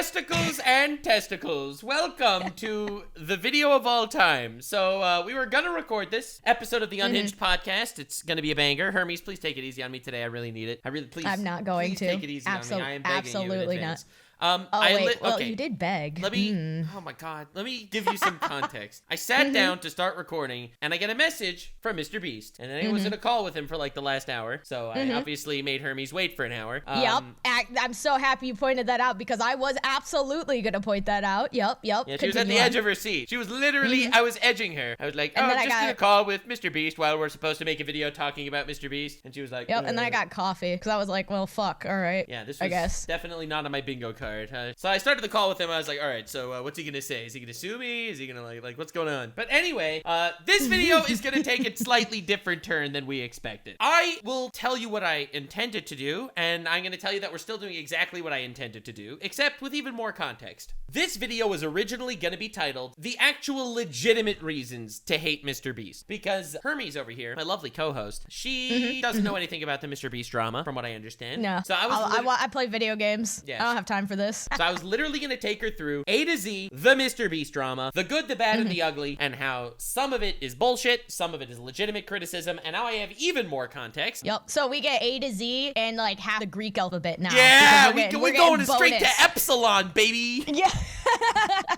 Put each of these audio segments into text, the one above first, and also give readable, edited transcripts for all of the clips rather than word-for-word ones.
Breasticles and testicles, welcome to the video of all time. So we were gonna record this episode of the Unhinged podcast. It's gonna be a banger. Hermes, please take it easy on me today. I really need it. I'm not going to. Take it easy on me. I am begging absolutely you in advance. not. Well, okay. you did beg. Let me, oh my God, let me give you some context. I sat down to start recording, and I get a message from MrBeast, and I was in a call with him for like the last hour, so I obviously made Hermes wait for an hour. Yep, I'm so happy you pointed that out, because I was absolutely going to point that out. Yep. Yeah, she was at the edge of her seat. She was literally, I was edging her. I was like, oh, I'm just in a call with MrBeast while we're supposed to make a video talking about MrBeast, and she was like, yep, and then I got coffee, because I was like, well, fuck, all right. Yeah, this was definitely not on my bingo card. So I started the call with him. I was like, all right, so what's he gonna say? Is he gonna sue me? Is he gonna like what's going on? But anyway, this video is gonna take a slightly different turn than we expected. I will tell you what I intended to do, and I'm gonna tell you that we're still doing exactly what I intended to do, except with even more context. This video was originally gonna be titled "The Actual Legitimate Reasons to Hate MrBeast," because Hermes over here, my lovely co-host, she doesn't know anything about the MrBeast drama, from what I understand. No. So I play video games. Yeah. I don't have time for this. So I was literally gonna take her through A to Z, the MrBeast drama, the good, the bad, and the ugly, and how some of it is bullshit, some of it is legitimate criticism, and now I have even more context. Yep. So we get A to Z and like half the Greek alphabet now. Yeah, we're going straight to epsilon, baby. Yeah.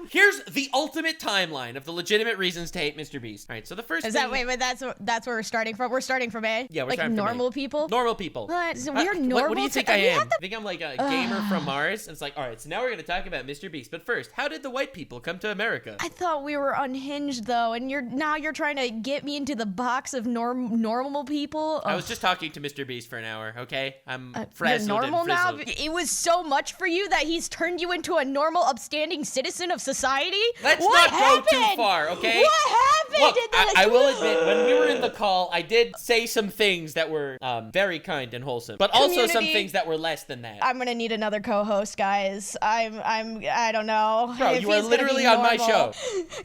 Here's the ultimate timeline of the legitimate reasons to hate MrBeast. All right, so the first is thing... wait, that's where we're starting from? We're starting from A? Yeah, we're like starting from normal A. people? Normal people. What? So we're normal? What do you think I am? I think I'm like a gamer from Mars, and it's like, all right, so now we're gonna talk about MrBeast. But first, how did the white people come to America? I thought we were unhinged, though, and you're trying to get me into the box of normal people? I was just talking to MrBeast for an hour, okay? I'm frazzled you're normal and frizzled. now? It was so much for you that he's turned you into a normal, upstanding citizen of society? Let's not go too far, okay? What happened? Look, I will admit, when we were in the call, I did say some things that were very kind and wholesome, but also some things that were less than that. I'm gonna need another co-host, guys. I don't know. Bro, you are literally on my show.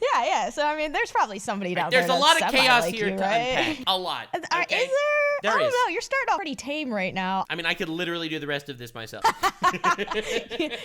Yeah. So, I mean, there's probably somebody down there. There's a lot of chaos here to right? unpack. A lot. Okay? Is there? There I don't is. know. You're starting off pretty tame right now. I mean, I could literally do the rest of this myself.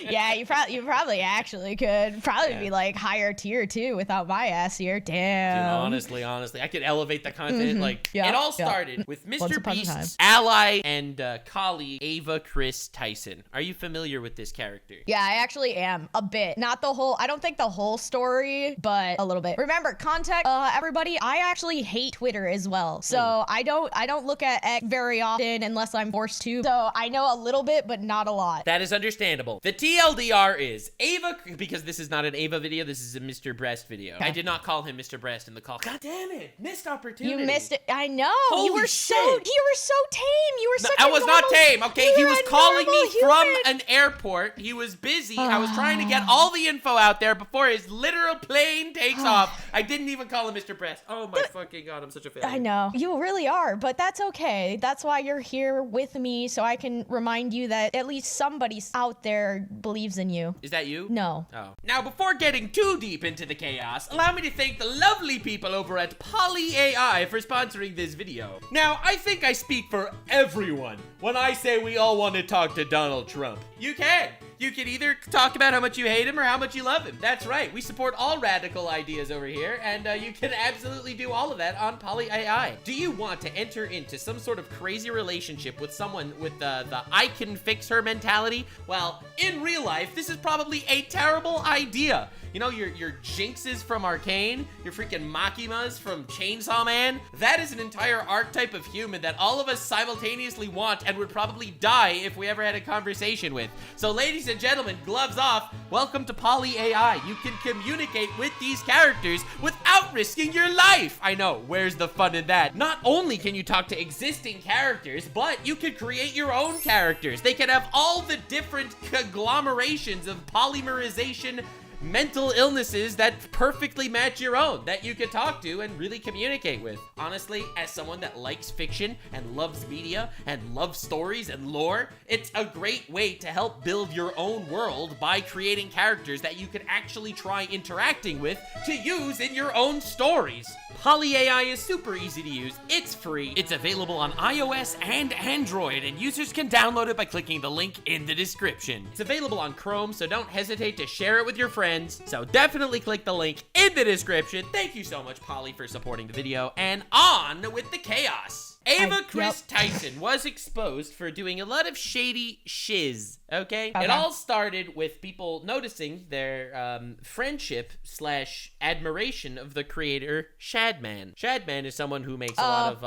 Yeah, you probably actually could. Probably be like higher tier too without my ass here. Damn. Dude, honestly, I could elevate the content. It all started with MrBeast's ally and colleague, Ava Chris Tyson. Are you familiar with this character? Yeah, I actually am a bit. Not the whole. I don't think the whole story, but a little bit. Remember, context, everybody. I actually hate Twitter as well, so I don't look at X very often unless I'm forced to. So I know a little bit, but not a lot. That is understandable. The TLDR is Ava, because this is not an Ava video, this is a MrBeast video. I did not call him MrBeast in the call. God damn it, missed opportunity. You missed it. I know. Holy you were shit. so tame. You were such I a was normal, not tame, okay? He was calling me from human. an airport. He was busy. I was trying to get all the info out there before his literal plane takes off. I didn't even call him MrBeast. Oh my fucking God, I'm such a failure. I know. You really are, but that's okay. That's why you're here with me, so I can remind you that at least somebody out there believes in you. Is that you? No. Oh. Now, before getting too deep into the chaos, allow me to thank the lovely people over at Poly AI for sponsoring this video. Now, I think I speak for everyone when I say we all want to talk to Donald Trump. You can. You can either talk about how much you hate him or how much you love him. That's right. We support all radical ideas over here, and you can absolutely do all of that on Poly AI. Do you want to enter into some sort of crazy relationship with someone with the I can fix her mentality? Well, in real life, this is probably a terrible idea. You know, your Jinxes from Arcane, your freaking Makimas from Chainsaw Man, that is an entire archetype of human that all of us simultaneously want and would probably die if we ever had a conversation with. So ladies and gentlemen, gloves off, welcome to Poly AI. You can communicate with these characters without risking your life. I know, where's the fun in that? Not only can you talk to existing characters, but you can create your own characters. They can have all the different conglomerations of polymerization mental illnesses that perfectly match your own, that you could talk to and really communicate with. Honestly, as someone that likes fiction and loves media and loves stories and lore, it's a great way to help build your own world by creating characters that you could actually try interacting with to use in your own stories. Poly AI is super easy to use, it's free, it's available on iOS and Android, and users can download it by clicking the link in the description. It's available on Chrome, so don't hesitate to share it with your friends, so definitely click the link in the description. Thank you so much, Poly, for supporting the video, and on with the chaos. Ava Tyson was exposed for doing a lot of shady shiz, okay? It all started with people noticing their friendship / admiration of the creator Shadman. Shadman is someone who makes a lot of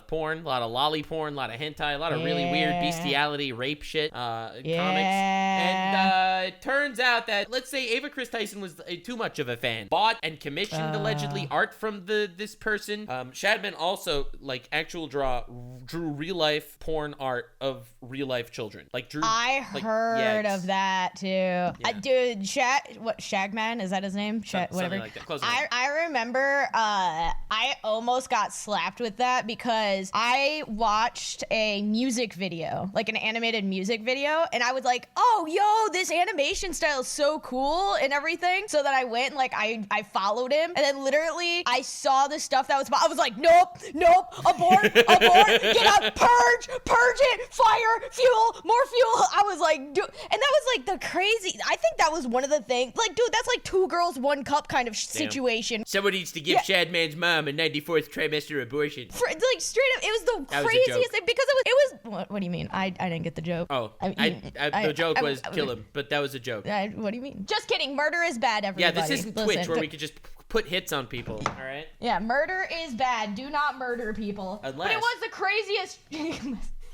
porn, a lot of lolly porn, a lot of hentai, a lot of really weird bestiality, rape shit, comics. And it turns out that, let's say Ava Tyson was too much of a fan, bought and commissioned allegedly art from this person. Shadman also drew real life porn art of real life children. I heard of that too. Yeah. Dude, Shagman, is that his name? Whatever. Something like that. Close enough. I remember I almost got slapped with that because I watched a music video, like an animated music video, and I was like, oh, yo, this animation style is so cool and everything. So then I went and I followed him, and then literally I saw the stuff that was, I was like, nope, abort, get out, purge it, fire, fuel, more fuel. I was like, dude, and that was like the crazy, I think that was one of the things, like, dude, that's like 2 girls, 1 cup kind of situation. Someone needs to give Shadman's mom a 94th trimester abortion. Like, straight up, it was the craziest thing, because it was, what do you mean? I didn't get the joke. Oh, the joke was kill him, but that was a joke. What do you mean? Just kidding, murder is bad, everybody. Yeah, this isn't Twitch where we could just put hits on people, all right? Yeah, murder is bad. Do not murder people. Unless... But it was the craziest...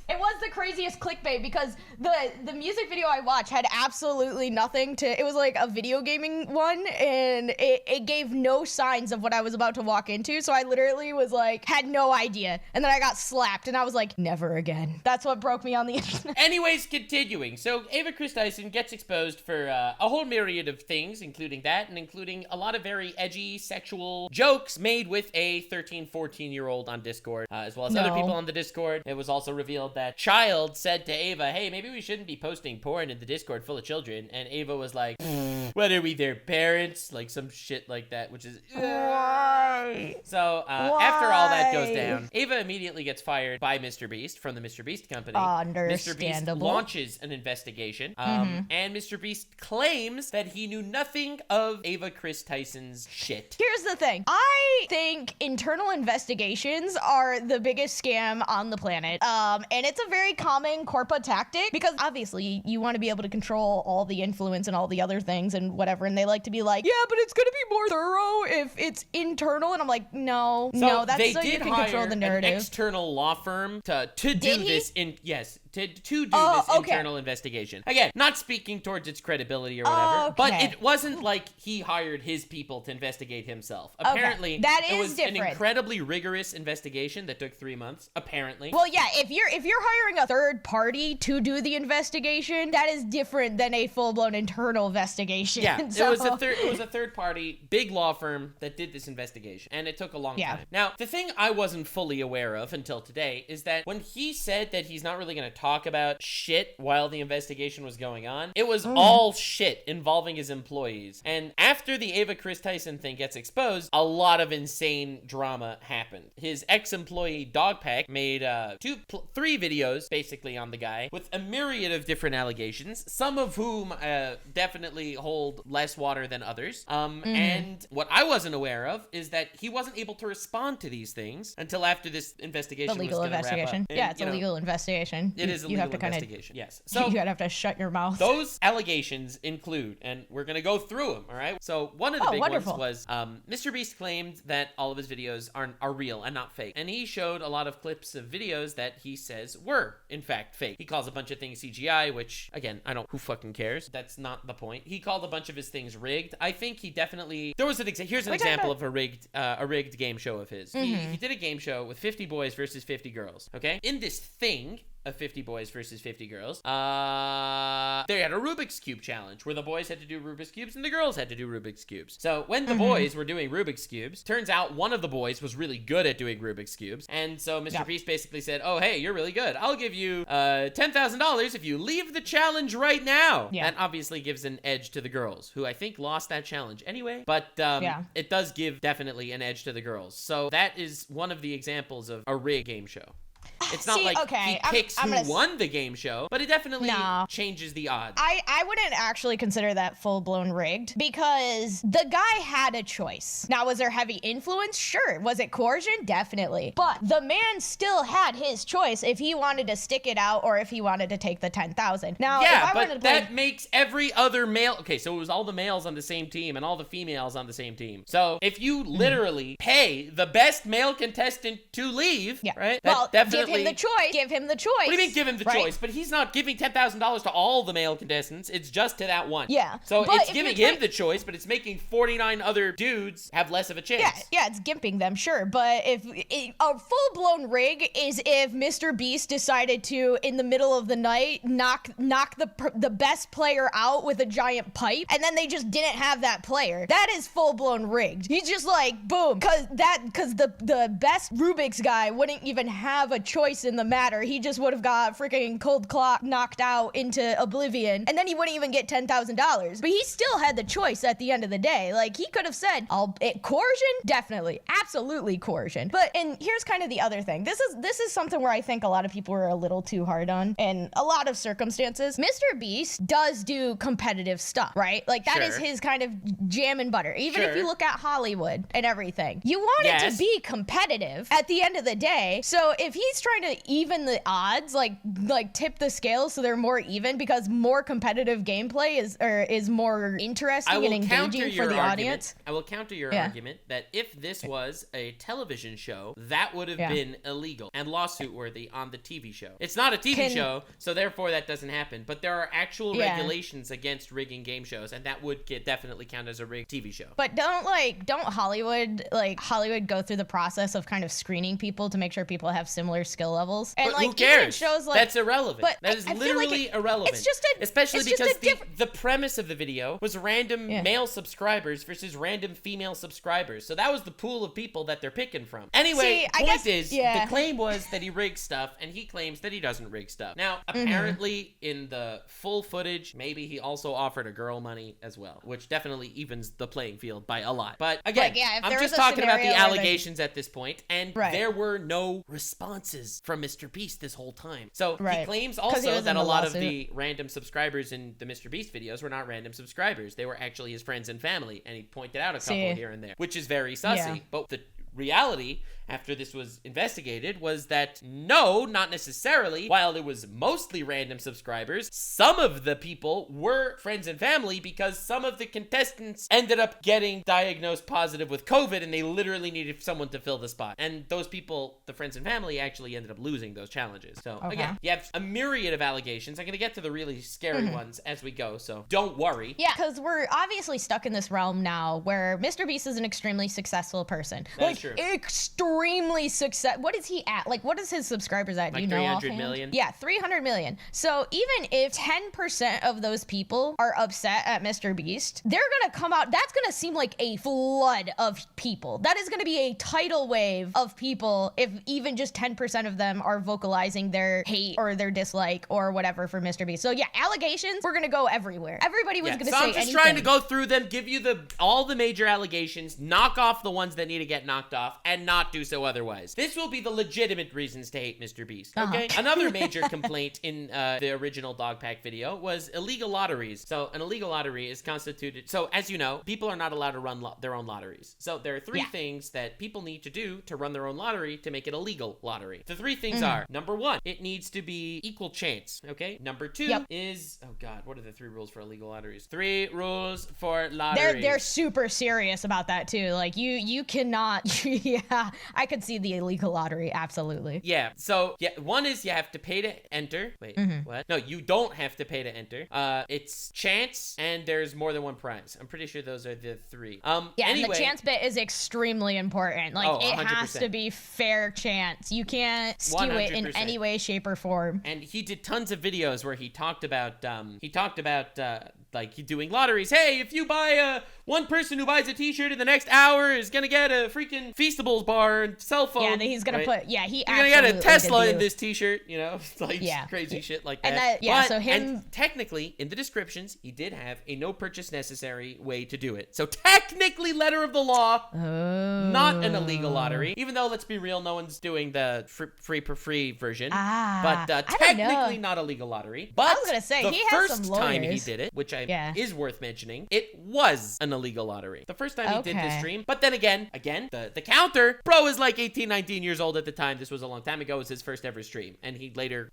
It was the craziest clickbait because the music video I watched had absolutely nothing to... It was like a video gaming one, and it gave no signs of what I was about to walk into, so I literally was like, had no idea. And then I got slapped, and I was like, never again. That's what broke me on the internet. Anyways, continuing. So Ava Tyson gets exposed for a whole myriad of things, including that, and including a lot of very edgy sexual jokes made with a 13, 14-year-old on Discord, as well as other people on the Discord. It was also revealed that child said to Ava, hey, maybe we shouldn't be posting porn in the Discord full of children. And Ava was like, what are we, their parents? Like some shit like that, which is... Why? So after all that goes down, Ava immediately gets fired by MrBeast from the MrBeast company. Understandable. MrBeast launches an investigation, and MrBeast claims that he knew nothing of Ava Tyson's shit. Here's the thing. I think internal investigations are the biggest scam on the planet. And it's a very common corpa tactic because obviously you want to be able to control all the influence and all the other things and whatever. And they like to be like, yeah, but it's going to be more thorough if it's internal. And I'm like, no, that's so you can control the narrative. An external law firm to do this to do this internal investigation. Again, not speaking towards its credibility or whatever, but it wasn't like he hired his people to investigate himself. Apparently, it was an incredibly rigorous investigation that took 3 months, apparently. Well, yeah, if you're hiring a third party to do the investigation, that is different than a full-blown internal investigation. Yeah, it was a third party, big law firm that did this investigation, and it took a long time. Now, the thing I wasn't fully aware of until today is that when he said that he's not really going to talk about shit while the investigation was going on, it was all shit involving his employees. And after the Ava Tyson thing gets exposed, a lot of insane drama happened. His ex-employee Dogpack made 3 videos basically on the guy with a myriad of different allegations, some of whom definitely hold less water than others. And what I wasn't aware of is that he wasn't able to respond to these things until after this investigation was going to wrap up. And, yeah, it's a legal investigation. It is a legal investigation. Yes. So you have to shut your mouth. Those allegations include, and we're going to go through them, all right? So one of the big ones was MrBeast claimed that all of his videos are real and not fake. And he showed a lot of clips of videos that he says were, in fact, fake. He calls a bunch of things CGI, which, again, who fucking cares? That's not the point. He called a bunch of his things rigged. I think he definitely, here's an example of a rigged game show of his. He did a game show with 50 boys versus 50 girls, okay? In this thing, of 50 boys versus 50 girls, they had a Rubik's Cube challenge where the boys had to do Rubik's Cubes and the girls had to do Rubik's Cubes. So when the boys were doing Rubik's Cubes, turns out one of the boys was really good at doing Rubik's Cubes. And so Mr. Beast basically said, oh, hey, you're really good. I'll give you $10,000 if you leave the challenge right now. Yeah. That obviously gives an edge to the girls, who I think lost that challenge anyway. But it does give definitely an edge to the girls. So that is one of the examples of a rigged game show. It's not like he picks who won the game show, but it definitely changes the odds. I wouldn't actually consider that full-blown rigged because the guy had a choice. Now, was there heavy influence? Sure. Was it coercion? Definitely. But the man still had his choice if he wanted to stick it out or if he wanted to take the 10,000. Now, yeah, but that makes every other male... Okay, so it was all the males on the same team and all the females on the same team. So if you literally pay the best male contestant to leave, right? Well, definitely... Give him the choice. What do you mean give him the choice? But he's not giving $10,000 to all the male contestants. It's just to that one. Yeah. So it's giving him the choice, but it's making 49 other dudes have less of a chance. Yeah, it's gimping them, sure. But if a full-blown rig is if Mr. Beast decided to, in the middle of the night, knock the best player out with a giant pipe, and then they just didn't have that player. That is full-blown rigged. He's just like, boom, because the best Rubik's guy wouldn't even have a choice in the matter. He just would have got freaking cold clock knocked out into oblivion, and then he wouldn't even get $10,000. But he still had the choice at the end of the day. Like, he could have said, coercion? Definitely. Absolutely coercion. And here's kind of the other thing. This is something where I think a lot of people are a little too hard on in a lot of circumstances. Mr. Beast does do competitive stuff, right? Like, that is his kind of jam and butter. Even if you look at Hollywood and everything. You want it to be competitive at the end of the day. So if he's trying to even the odds, like tip the scales so they're more even, because more competitive gameplay is more interesting and engaging for the audience. I will counter your argument that if this was a television show, that would have been illegal and lawsuit worthy on the TV show. It's not a TV show, so therefore that doesn't happen. But there are actual regulations against rigging game shows, and that would definitely count as a rigged TV show. But don't Hollywood go through the process of kind of screening people to make sure people have similar skill levels? And but who cares? Shows that's irrelevant. But that is literally irrelevant. It's just especially because the premise of the video was random male subscribers versus random female subscribers. So that was the pool of people that they're picking from. Anyway, the claim was that he rigged stuff, and he claims that he doesn't rig stuff. Now, apparently in the full footage, maybe he also offered a girl money as well, which definitely evens the playing field by a lot. But again, I'm just talking about the allegations at this point, and there were no responses from Mr. Beast this whole time. So he claims also that a lot of the random subscribers in the Mr. Beast videos were not random subscribers. They were actually his friends and family, and he pointed out a couple here and there, which is very sussy. But the reality, after this was investigated, was that no, not necessarily. While it was mostly random subscribers, some of the people were friends and family because some of the contestants ended up getting diagnosed positive with COVID, and they literally needed someone to fill the spot. And those people, the friends and family, actually ended up losing those challenges. So again, you have a myriad of allegations. I'm going to get to the really scary ones as we go, so don't worry. Yeah, because we're obviously stuck in this realm now where Mr. Beast is an extremely successful person. That's true. Extremely success. What is he at? Like, what is his subscribers at? Like, do you know? 300 million? Yeah, 300 million. So even if 10% of those people are upset at Mr. Beast, they're gonna come out. That's gonna seem like a flood of people. That is gonna be a tidal wave of people if even just 10% of them are vocalizing their hate or their dislike or whatever for Mr. Beast. So yeah, allegations, we're gonna go everywhere. Everybody was gonna say anything. So I'm just trying to go through them, give you all the major allegations, knock off the ones that need to get knocked off, and not do so otherwise. This will be the legitimate reasons to hate Mr. Beast, okay? Another major complaint in the original Dog Pack video was illegal lotteries. So an illegal lottery is constituted... So as you know, people are not allowed to run their own lotteries. So there are three things that people need to do to run their own lottery to make it a legal lottery. The three things are, number one, it needs to be equal chance, okay? Number two is... Oh God, what are the 3 rules for illegal lotteries? 3 rules for lotteries. They're super serious about that too. Like, you cannot... I could see the illegal lottery, absolutely. Yeah, so yeah, one is you have to pay to enter. Wait, what? No, you don't have to pay to enter. It's chance and there's more than one prize. I'm pretty sure those are the three. Yeah, anyway, and the chance bit is extremely important. Like, it 100%. has to be fair chance. You can't skew it in 100%. any way, shape, or form. And he did tons of videos where he talked about like doing lotteries. Hey, if you buy one person who buys a t-shirt in the next hour is gonna get a freaking Feastables bar and cell phone. Yeah, and he's gonna right? put, yeah, he You're gonna get a Tesla in this t-shirt, you know, like crazy shit like that. And that, yeah, but, so him. And technically, in the descriptions, he did have a no purchase necessary way to do it. So technically, letter of the law, not an illegal lottery. Even though, let's be real, no one's doing the free version. But technically not a legal lottery. But I was gonna say, he has some first lawyers. time he did it, which is worth mentioning, it was an illegal lottery. The first time he did this stream. But then again, the counter, bro is like 18, 19 years old at the time. This was a long time ago. It was his first ever stream. And he later,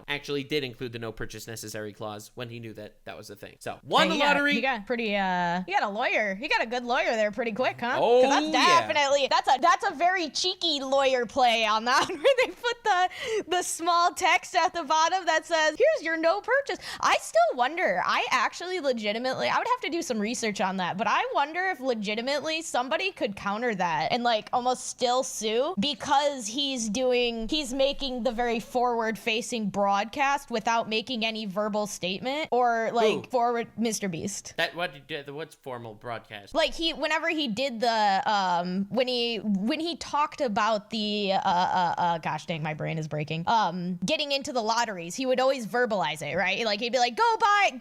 actually did include the no purchase necessary clause when he knew that that was a thing. So, won the lottery. You got pretty, you got a lawyer. You got a good lawyer there pretty quick, huh? Oh, that's definitely, that's a very cheeky lawyer play on that one, where they put the small text at the bottom that says, here's your no purchase. I still wonder, I actually legitimately, I would have to do some research on that, but I wonder if legitimately somebody could counter that and like almost still sue because he's making the very forward facing broadcast without making any verbal statement or like forward MrBeast. What's formal broadcast? Like whenever he did the when he talked about the gosh dang, my brain is breaking. Getting into the lotteries, he would always verbalize it, right? Like he'd be like, go buy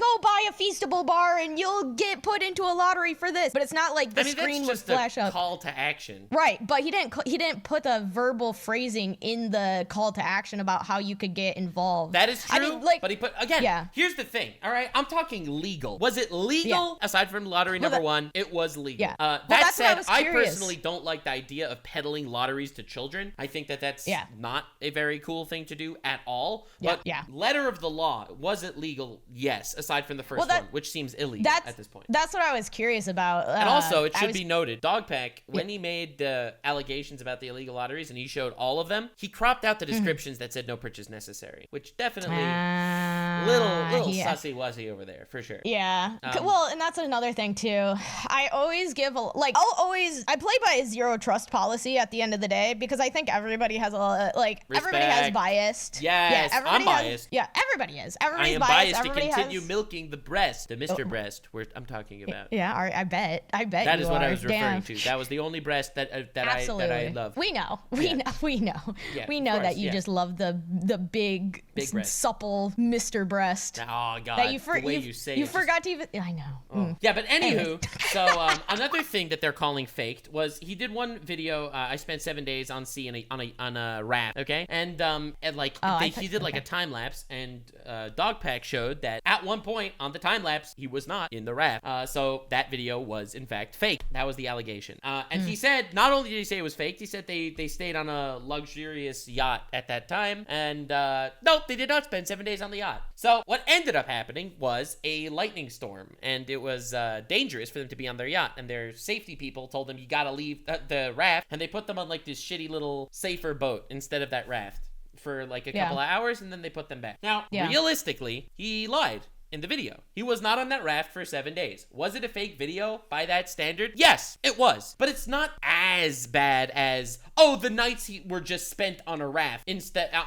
a Feastable bar and you'll get put into a lottery for this. But it's not like the screen would flash up. Call to action. Right, but he didn't put the verbal phrasing in the call to action about how you could get involved. That is true. I mean, like, but he put here's the thing. All right, I'm talking legal. Was it legal? Aside from lottery number one, it was legal. Yeah. That said, I personally don't like the idea of peddling lotteries to children. I think that's not a very cool thing to do at all. But letter of the law, was it legal? Yes, aside from the first one, which seems illegal at this point. That's what I was curious about. And also, it should be noted, Dogpack, when he made the allegations about the illegal lotteries and he showed all of them, he cropped out the descriptions that said no purchase necessary, which definitely little sussy-wussy over there, for sure. Yeah. Well, and that's another thing, too. I always give I play by a zero trust policy at the end of the day because I think everybody has everybody has biased. Yes, I'm biased. Everybody is. Everybody's I am biased to continue milking the breast, the Mr. Breast I'm talking about. Yeah, I bet. That is what I was referring to. That was the only breast that I love. We know. We know. Yeah, we know that you just love the big breast. Supple Mr. Breast. Oh God, that the way you say it. You forgot to even. I know. Yeah, but anywho, so another thing that they're calling faked was he did one video. I spent 7 days on sea on a raft. Okay, and he did like a time lapse, and Dogpack showed that at one point on the time lapse he was not in the raft. So that video was in fact fake. That was the allegation. And he said not only did he say it was faked, he said they stayed on a luxurious yacht at that time, and nope, they did not spend 7 days on the yacht. So what ended up happening was a lightning storm, and it was dangerous for them to be on their yacht, and their safety people told them you gotta leave the raft, and they put them on like this shitty little safer boat instead of that raft for like a couple of hours, and then they put them back. Now, realistically, he lied in the video. He was not on that raft for 7 days. Was it a fake video by that standard? Yes, it was. But it's not as bad as, the nights were just spent on a raft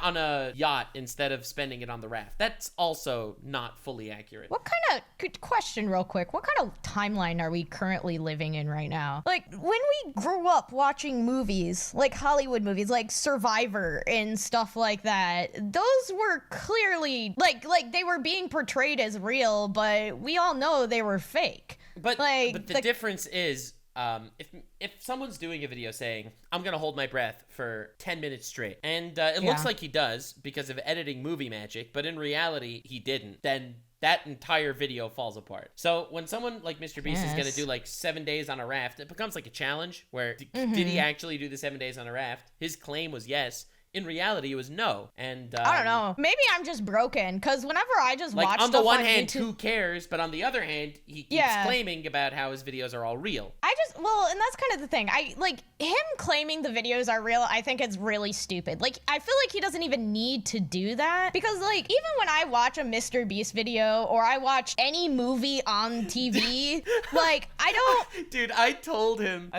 on a yacht instead of spending it on the raft. That's also not fully accurate. What kind of, question real quick, what kind of timeline are we currently living in right now? Like, when we grew up watching movies, like Hollywood movies, like Survivor and stuff like that, those were clearly, like they were being portrayed as real, but we all know they were fake. But the difference is, if someone's doing a video saying, I'm gonna hold my breath for 10 minutes straight, and it looks like he does because of editing movie magic, but in reality he didn't, then that entire video falls apart. So when someone like MrBeast is gonna do like 7 days on a raft, it becomes like a challenge where did he actually do the 7 days on a raft? His claim was yes. In reality, it was no. And I don't know. Maybe I'm just broken, because whenever I just watch on the one hand, YouTube, who cares? But on the other hand, he keeps claiming about how his videos are all real. that's kind of the thing. I like him claiming the videos are real. I think it's really stupid. Like, I feel like he doesn't even need to do that, because like even when I watch a MrBeast video or I watch any movie on TV, like I don't. Dude, I told him,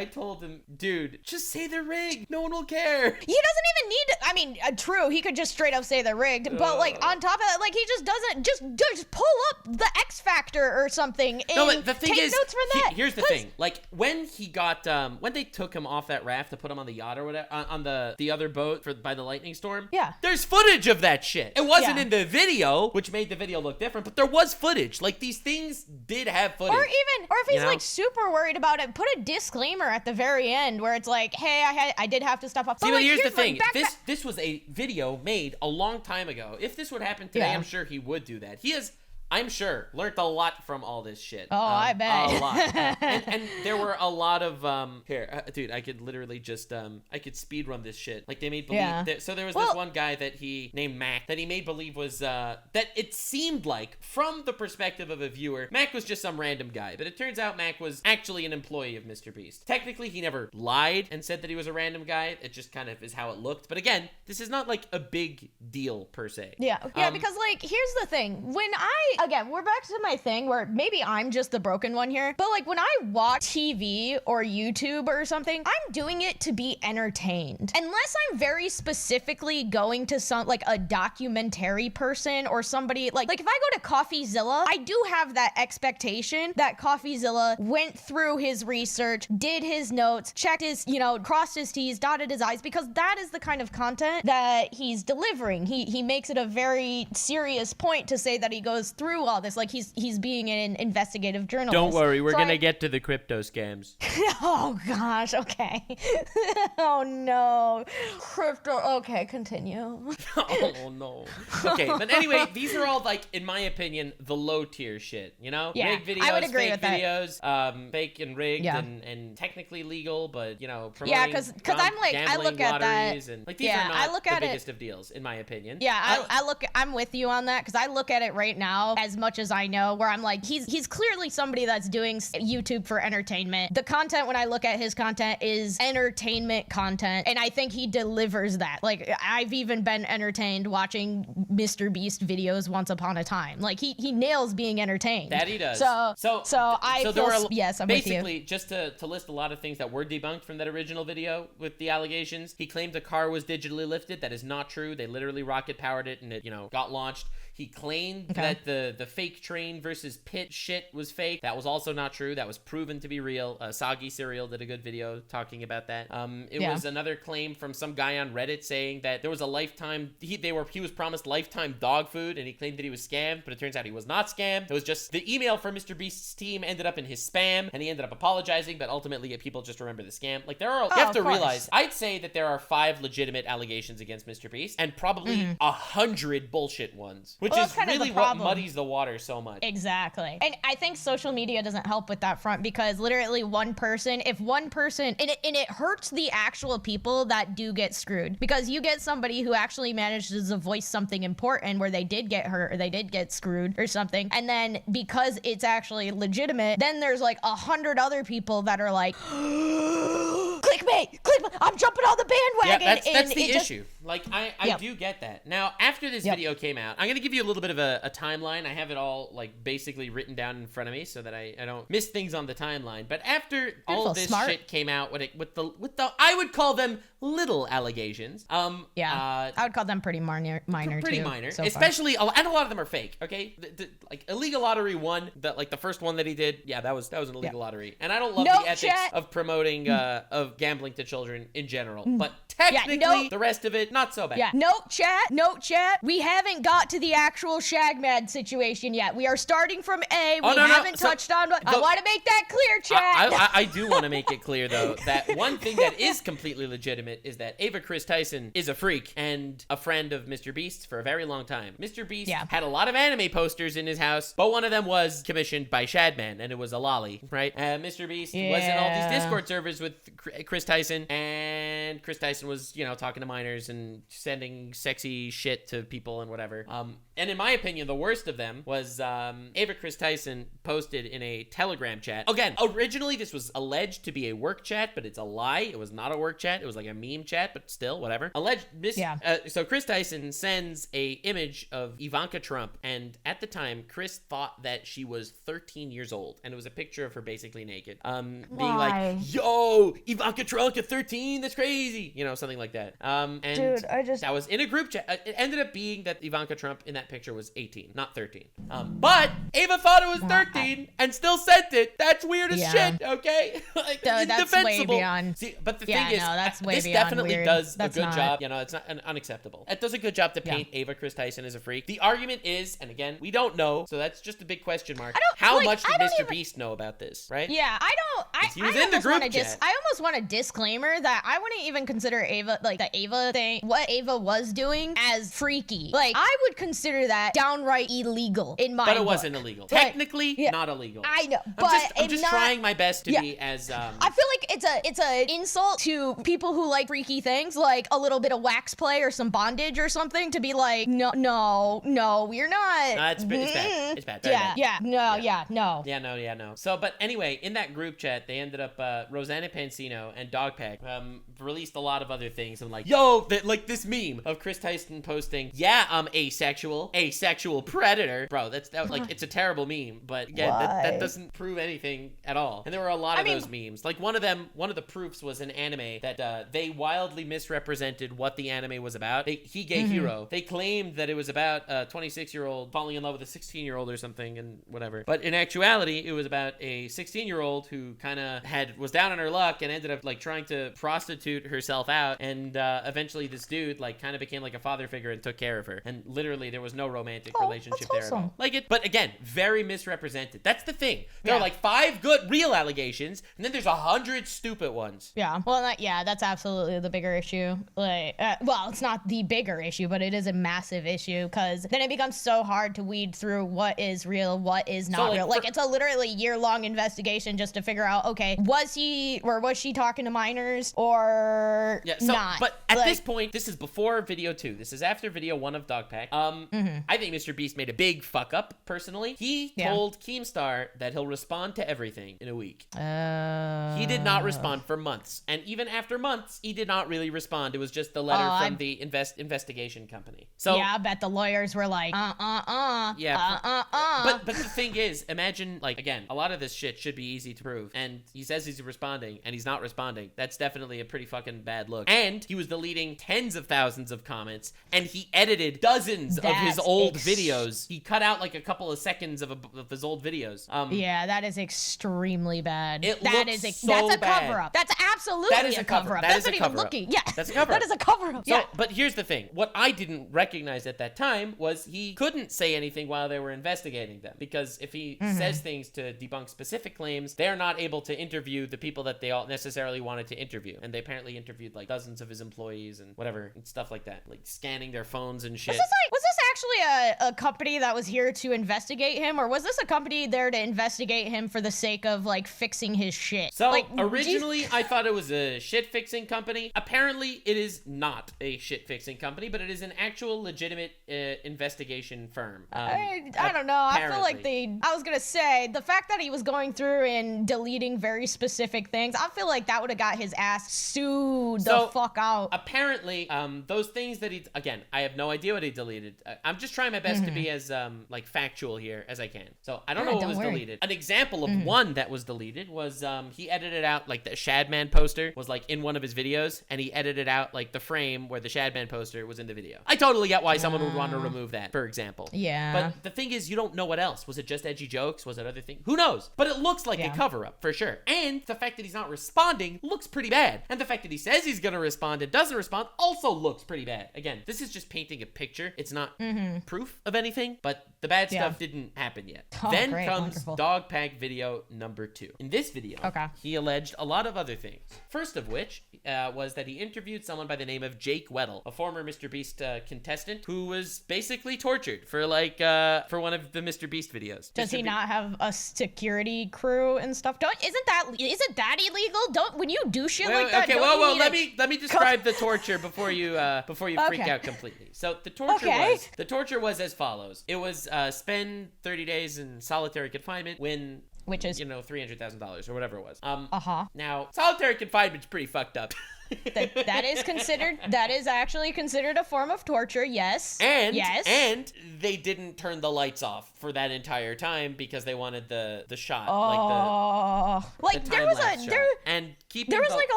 dude, just say they're rigged. No one will care. He doesn't even need to. I mean, true, he could just straight up say they're rigged, but like on top of that, like he just doesn't just pull up the X Factor or something. No, but the thing take is, notes from that. Here's the thing. Like when he got, when they took him off that raft to put him on the yacht or whatever, on the other boat by the lightning storm. Yeah. There's footage of that shit. It wasn't in the video, which made the video look different, but there was footage. Like these things did have footage. Or if he's like super worried about it, put a disclaimer at the very end where it's like, hey, I did have to step up. See, but here's the thing. Like, this was a video made a long time ago. If this would happen today, I'm sure he would do that. He has, I'm sure, learned a lot from all this shit. Oh, I bet. A lot. and there were a lot of, dude, I could literally just, I could speed run this shit. Like, they made believe, so there was this one guy that he, named Mac, that he made believe was, that it seemed like, from the perspective of a viewer, Mac was just some random guy. But it turns out Mac was actually an employee of MrBeast. Technically, he never lied and said that he was a random guy. It just kind of is how it looked. But again, this is not, like, a big deal, per se. Yeah, because, like, here's the thing. When again, we're back to my thing where maybe I'm just the broken one here, but like when I watch TV or YouTube or something, I'm doing it to be entertained. Unless I'm very specifically going to some like a documentary person or somebody like if I go to CoffeeZilla, I do have that expectation that CoffeeZilla went through his research, did his notes, checked his, crossed his T's, dotted his I's, because that is the kind of content that he's delivering. He makes it a very serious point to say that he goes through all this, like he's being an investigative journalist. Don't worry, we're gonna get to the crypto scams. Oh gosh, okay. Oh no, crypto. Okay, continue. Oh no. Okay, but anyway, these are all like, in my opinion, the low tier shit. Yeah, rigged videos, I would agree fake with that. videos, fake and rigged, and technically legal, but promoting, because I'm like, I look at that, and like these are not the biggest of deals, in my opinion. Yeah, I'm with you on that, because I look at it right now as much as I know, where I'm like, he's clearly somebody that's doing YouTube for entertainment. The content, when I look at his content, is entertainment content, and I think he delivers that. Like, I've even been entertained watching MrBeast videos once upon a time. Like, he nails being entertained. That he does. Yes, I'm with you. Basically, just to list a lot of things that were debunked from that original video with the allegations, he claimed the car was digitally lifted. That is not true. They literally rocket powered it and it, got launched. He claimed that the fake train versus pit shit was fake. That was also not true. That was proven to be real. Soggy Cereal did a good video talking about that. It was another claim from some guy on Reddit saying that there was a lifetime, he was promised lifetime dog food, and he claimed that he was scammed, but it turns out he was not scammed. It was just the email from MrBeast's team ended up in his spam, and he ended up apologizing, but ultimately people just remember the scam. Like, you have to realize, I'd say that there are 5 legitimate allegations against MrBeast, and probably 100 bullshit ones. Which is really what muddies the water so much. Exactly. And I think social media doesn't help with that front, because literally if one person, and it hurts the actual people that do get screwed, because you get somebody who actually manages to voice something important where they did get hurt or they did get screwed or something, and then because it's actually legitimate, then there's like 100 other people that are like, clickbait, I'm jumping on the bandwagon. Yeah, that's the issue. Like, I do get that. Now, after this video came out, I'm going to give you a little bit of a timeline. I have it all, like, basically written down in front of me so that I don't miss things on the timeline. But after all of this shit came out with the I would call them little allegations. I would call them pretty minor pretty too, minor. So especially, and a lot of them are fake, okay? Like, illegal lottery one, the first one that he did, that was an illegal lottery. And I don't love the ethics of promoting, of gambling to children in general. But technically, the rest of it, not so bad. Yeah. Note chat. We haven't got to the actual Shagmad situation yet. We are starting from A. We haven't touched on. I want to make that clear, chat. I do want to make it clear, though, that one thing that is completely legitimate is that Ava Chris Tyson is a freak and a friend of MrBeast's for a very long time. MrBeast had a lot of anime posters in his house, but one of them was commissioned by Shadman, and it was a lolly, right? MrBeast was in all these Discord servers with Chris Tyson, and Chris Tyson was, talking to minors and sending sexy shit to people and whatever. And in my opinion, the worst of them was Ava Chris Tyson posted in a Telegram chat. Again, originally this was alleged to be a work chat, but it's a lie. It was not a work chat. It was like a meme chat, but still, whatever. So Chris Tyson sends a image of Ivanka Trump, and at the time, Chris thought that she was 13 years old, and it was a picture of her basically naked. Being like, yo, Ivanka Trump at 13? That's crazy. You know, something like that. And dude, that was in a group chat. It ended up being that Ivanka Trump in that picture was 18, not 13. But Ava thought it was 13 and still sent it. That's weird as shit, okay? Like, that's defensible. Way beyond. See, but the thing is, that's way this beyond definitely weird. does That's a good not... job. You know, it's not unacceptable. It does a good job to paint Ava Chris Tyson as a freak. The argument is, and again, we don't know, so that's just a big question mark. How much did Mr. Beast know about this, right? Yeah, He was in the group chat. I almost want a disclaimer that I wouldn't even consider Ava, like the Ava thing, what Ava was doing as freaky. Like, I would consider that downright illegal in my book. But it wasn't illegal. Technically, not illegal. I know, but I'm just trying my best to be as, I feel like it's a insult to people who like freaky things, like a little bit of wax play or some bondage or something, to be like, no, we're not. It's bad. It's bad. Very bad. No. So, but anyway, in that group chat, they ended up, Rosanna Pansino and Dogpack, released a lot of other things. And like, like this meme of Chris Tyson posting, I'm asexual predator. Bro, that's like, it's a terrible meme, but again, that doesn't prove anything at all. And there were a lot of those memes. Like one of the proofs was an anime that they wildly misrepresented what the anime was about. Hige Hero. They claimed that it was about a 26-year-old falling in love with a 16-year-old or something and whatever. But in actuality, it was about a 16-year-old who kind of was down on her luck and ended up like trying to prostitute herself out. And eventually this dude like kind of became like a father figure and took care of her. And literally there was no romantic relationship there at all. But again, very misrepresented. That's the thing. There are like 5 good real allegations, and then there's 100 stupid ones. Yeah. Well, that's absolutely the bigger issue. Like, well, it's not the bigger issue, but it is a massive issue because then it becomes so hard to weed through what is real, what is not real. Like, it's a literally year-long investigation just to figure out, okay, was she talking to minors or not? But at this point, this is before video 2. This is after video 1 of Dogpack. I think Mr. Beast made a big fuck up, personally. He told Keemstar that he'll respond to everything in a week. He did not respond for months. And even after months, he did not really respond. It was just the letter from the investigation company. So I bet the lawyers were like, But the thing is, imagine, like, again, a lot of this shit should be easy to prove. And he says he's responding, and he's not responding. That's definitely a pretty fucking bad look. And he was deleting tens of thousands of comments, and he edited dozens of his old videos. He cut out like a couple of seconds of his old videos. That is extremely bad. That's a cover-up. That's absolutely a cover-up. That's not even looking. Yeah, that's a cover-up. That is a cover-up. So, but here's the thing. What I didn't recognize at that time was he couldn't say anything while they were investigating them, because if he says things to debunk specific claims, they're not able to interview the people that they all necessarily wanted to interview. And they apparently interviewed like dozens of his employees and whatever and stuff like that, like scanning their phones and shit. Was this actually a company that was here to investigate him, or was this a company there to investigate him for the sake of like fixing his shit? So like, originally I thought it was a shit fixing company. Apparently it is not a shit fixing company, but it is an actual legitimate investigation firm. I don't know. Apparently. I feel like I was gonna say the fact that he was going through and deleting very specific things, I feel like that would have got his ass sued the fuck out. Apparently, those things that again, I have no idea what he deleted. I'm just trying my best to be as like factual here as I can. So I don't know what was deleted. An example of one that was deleted was he edited out like the Shadman poster was like in one of his videos, and he edited out like the frame where the Shadman poster was in the video. I totally get why someone would want to remove that, for example. Yeah. But the thing is, you don't know what else. Was it just edgy jokes? Was it other things? Who knows? But it looks like a cover-up for sure. And the fact that he's not responding looks pretty bad. And the fact that he says he's gonna respond and doesn't respond also looks pretty bad. Again, this is just painting a picture. It's not proof of anything, but The bad stuff didn't happen yet. Oh, then great, comes wonderful. Dog Pack video number 2. In this video, he alleged a lot of other things. First of which was that he interviewed someone by the name of Jake Weddle, a former MrBeast contestant who was basically tortured for like for one of the MrBeast videos. Does he not have a security crew and stuff? Isn't that illegal? When you do shit like that? Okay, whoa. Let me describe the torture before you freak out completely. So the torture was as follows. It was spend 30 days in solitary confinement, which is $300,000 or whatever it was. Now solitary confinement's pretty fucked up. that is actually considered a form of torture. Yes. And they didn't turn the lights off for that entire time because they wanted the shot.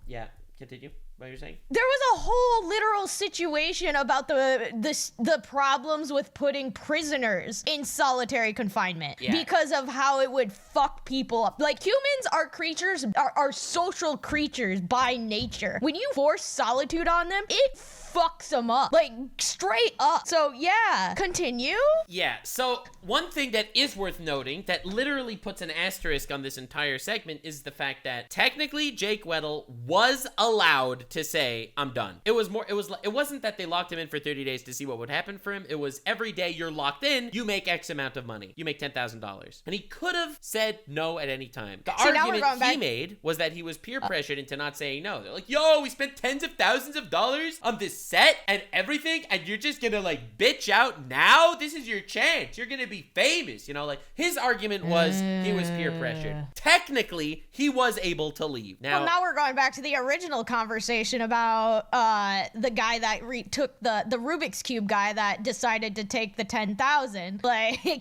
Yeah, continue. What you're saying? There was a whole literal situation about the problems with putting prisoners in solitary confinement because of how it would fuck people up. Like, humans are creatures, are social creatures by nature. When you force solitude on them, it fucks them up, like straight up. So yeah, continue. Yeah, so one thing that is worth noting that literally puts an asterisk on this entire segment is the fact that technically Jake Weddle was allowed to say, I'm done. It wasn't that they locked him in for 30 days to see what would happen for him. It was every day you're locked in, you make X amount of money. You make $10,000. And he could have said no at any time. The argument he made was that he was peer pressured into not saying no. They're like, yo, we spent tens of thousands of dollars on this set and everything, and you're just gonna like bitch out now? This is your chance. You're gonna be famous. Like his argument was he was peer pressured. Technically, he was able to leave. Now we're going back to the original conversation about the guy that took the Rubik's Cube guy that decided to take the 10,000. Like, he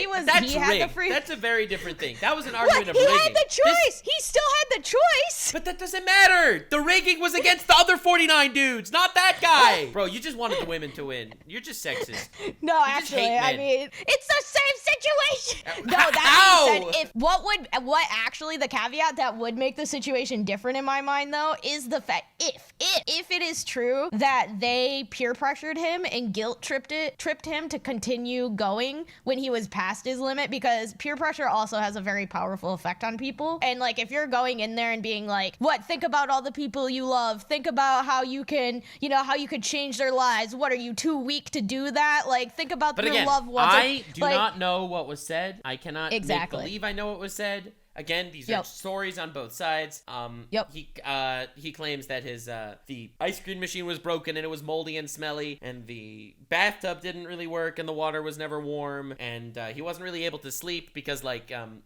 had the free. That's a very different thing. That was an argument of rigging. He had the choice. He still had the choice. But that doesn't matter. The rigging was against the other 49 dudes, not that guy. Bro, you just wanted the women to win. You're just sexist. No, actually, I mean, it's the same situation. No, that being said, what actually the caveat that would make the situation different in my mind though is the fact if it is true that they peer pressured him and guilt tripped him to continue going when he was past his limit, because peer pressure also has a very powerful effect on people. And like, if you're going in there and being like, think about all the people you love, think about how you can, how you could change their lives. What, are you too weak to do that? Like, think about your loved ones. I do not know what was said. I cannot make believe I know what was said. Again, these are stories on both sides. He claims that his the ice cream machine was broken and it was moldy and smelly, and the bathtub didn't really work and the water was never warm, and he wasn't really able to sleep because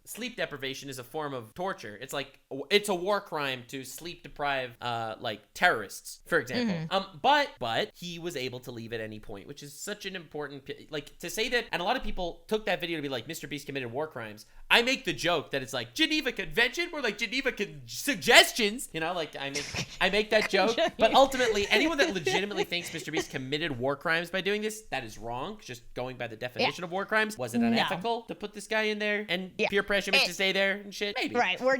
sleep deprivation is a form of torture. It's a war crime to sleep deprive terrorists, for example. But he was able to leave at any point, which is such an important to say that. And a lot of people took that video to be like, MrBeast committed war crimes. I make the joke that it's like Geneva Convention, more like Geneva suggestions. I make that joke. But ultimately, anyone that legitimately thinks MrBeast committed war crimes by doing this, that is wrong. Just going by the definition of war crimes, was it unethical to put this guy in there and peer pressure him to stay there and shit? Maybe. Right. We're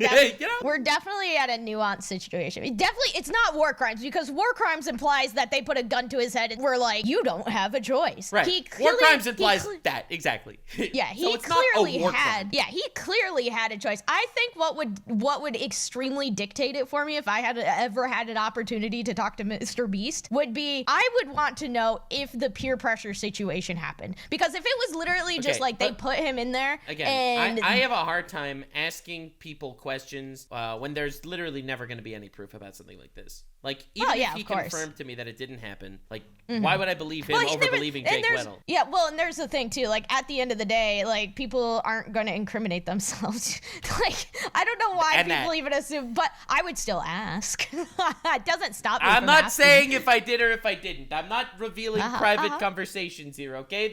definitely at a nuanced situation. It's not war crimes, because war crimes implies that they put a gun to his head and we're like, you don't have a choice. Right. War crimes implies that exactly. Yeah. He clearly had a choice. I think what would extremely dictate it for me if I had ever had an opportunity to talk to MrBeast would be, I would want to know if the peer pressure situation happened. Because if it was literally just like they put him in there. Again, I have a hard time asking people questions when there's literally never going to be any proof about something like this. Like, even if he confirmed to me that it didn't happen, like, why would I believe him over believing Jake Weddle? Yeah, well, and there's the thing, too. Like, at the end of the day, like, people aren't going to incriminate themselves. Like, I don't know why people even assume, but I would still ask. It doesn't stop me I'm not saying if I did or if I didn't. I'm not revealing private conversations here, okay?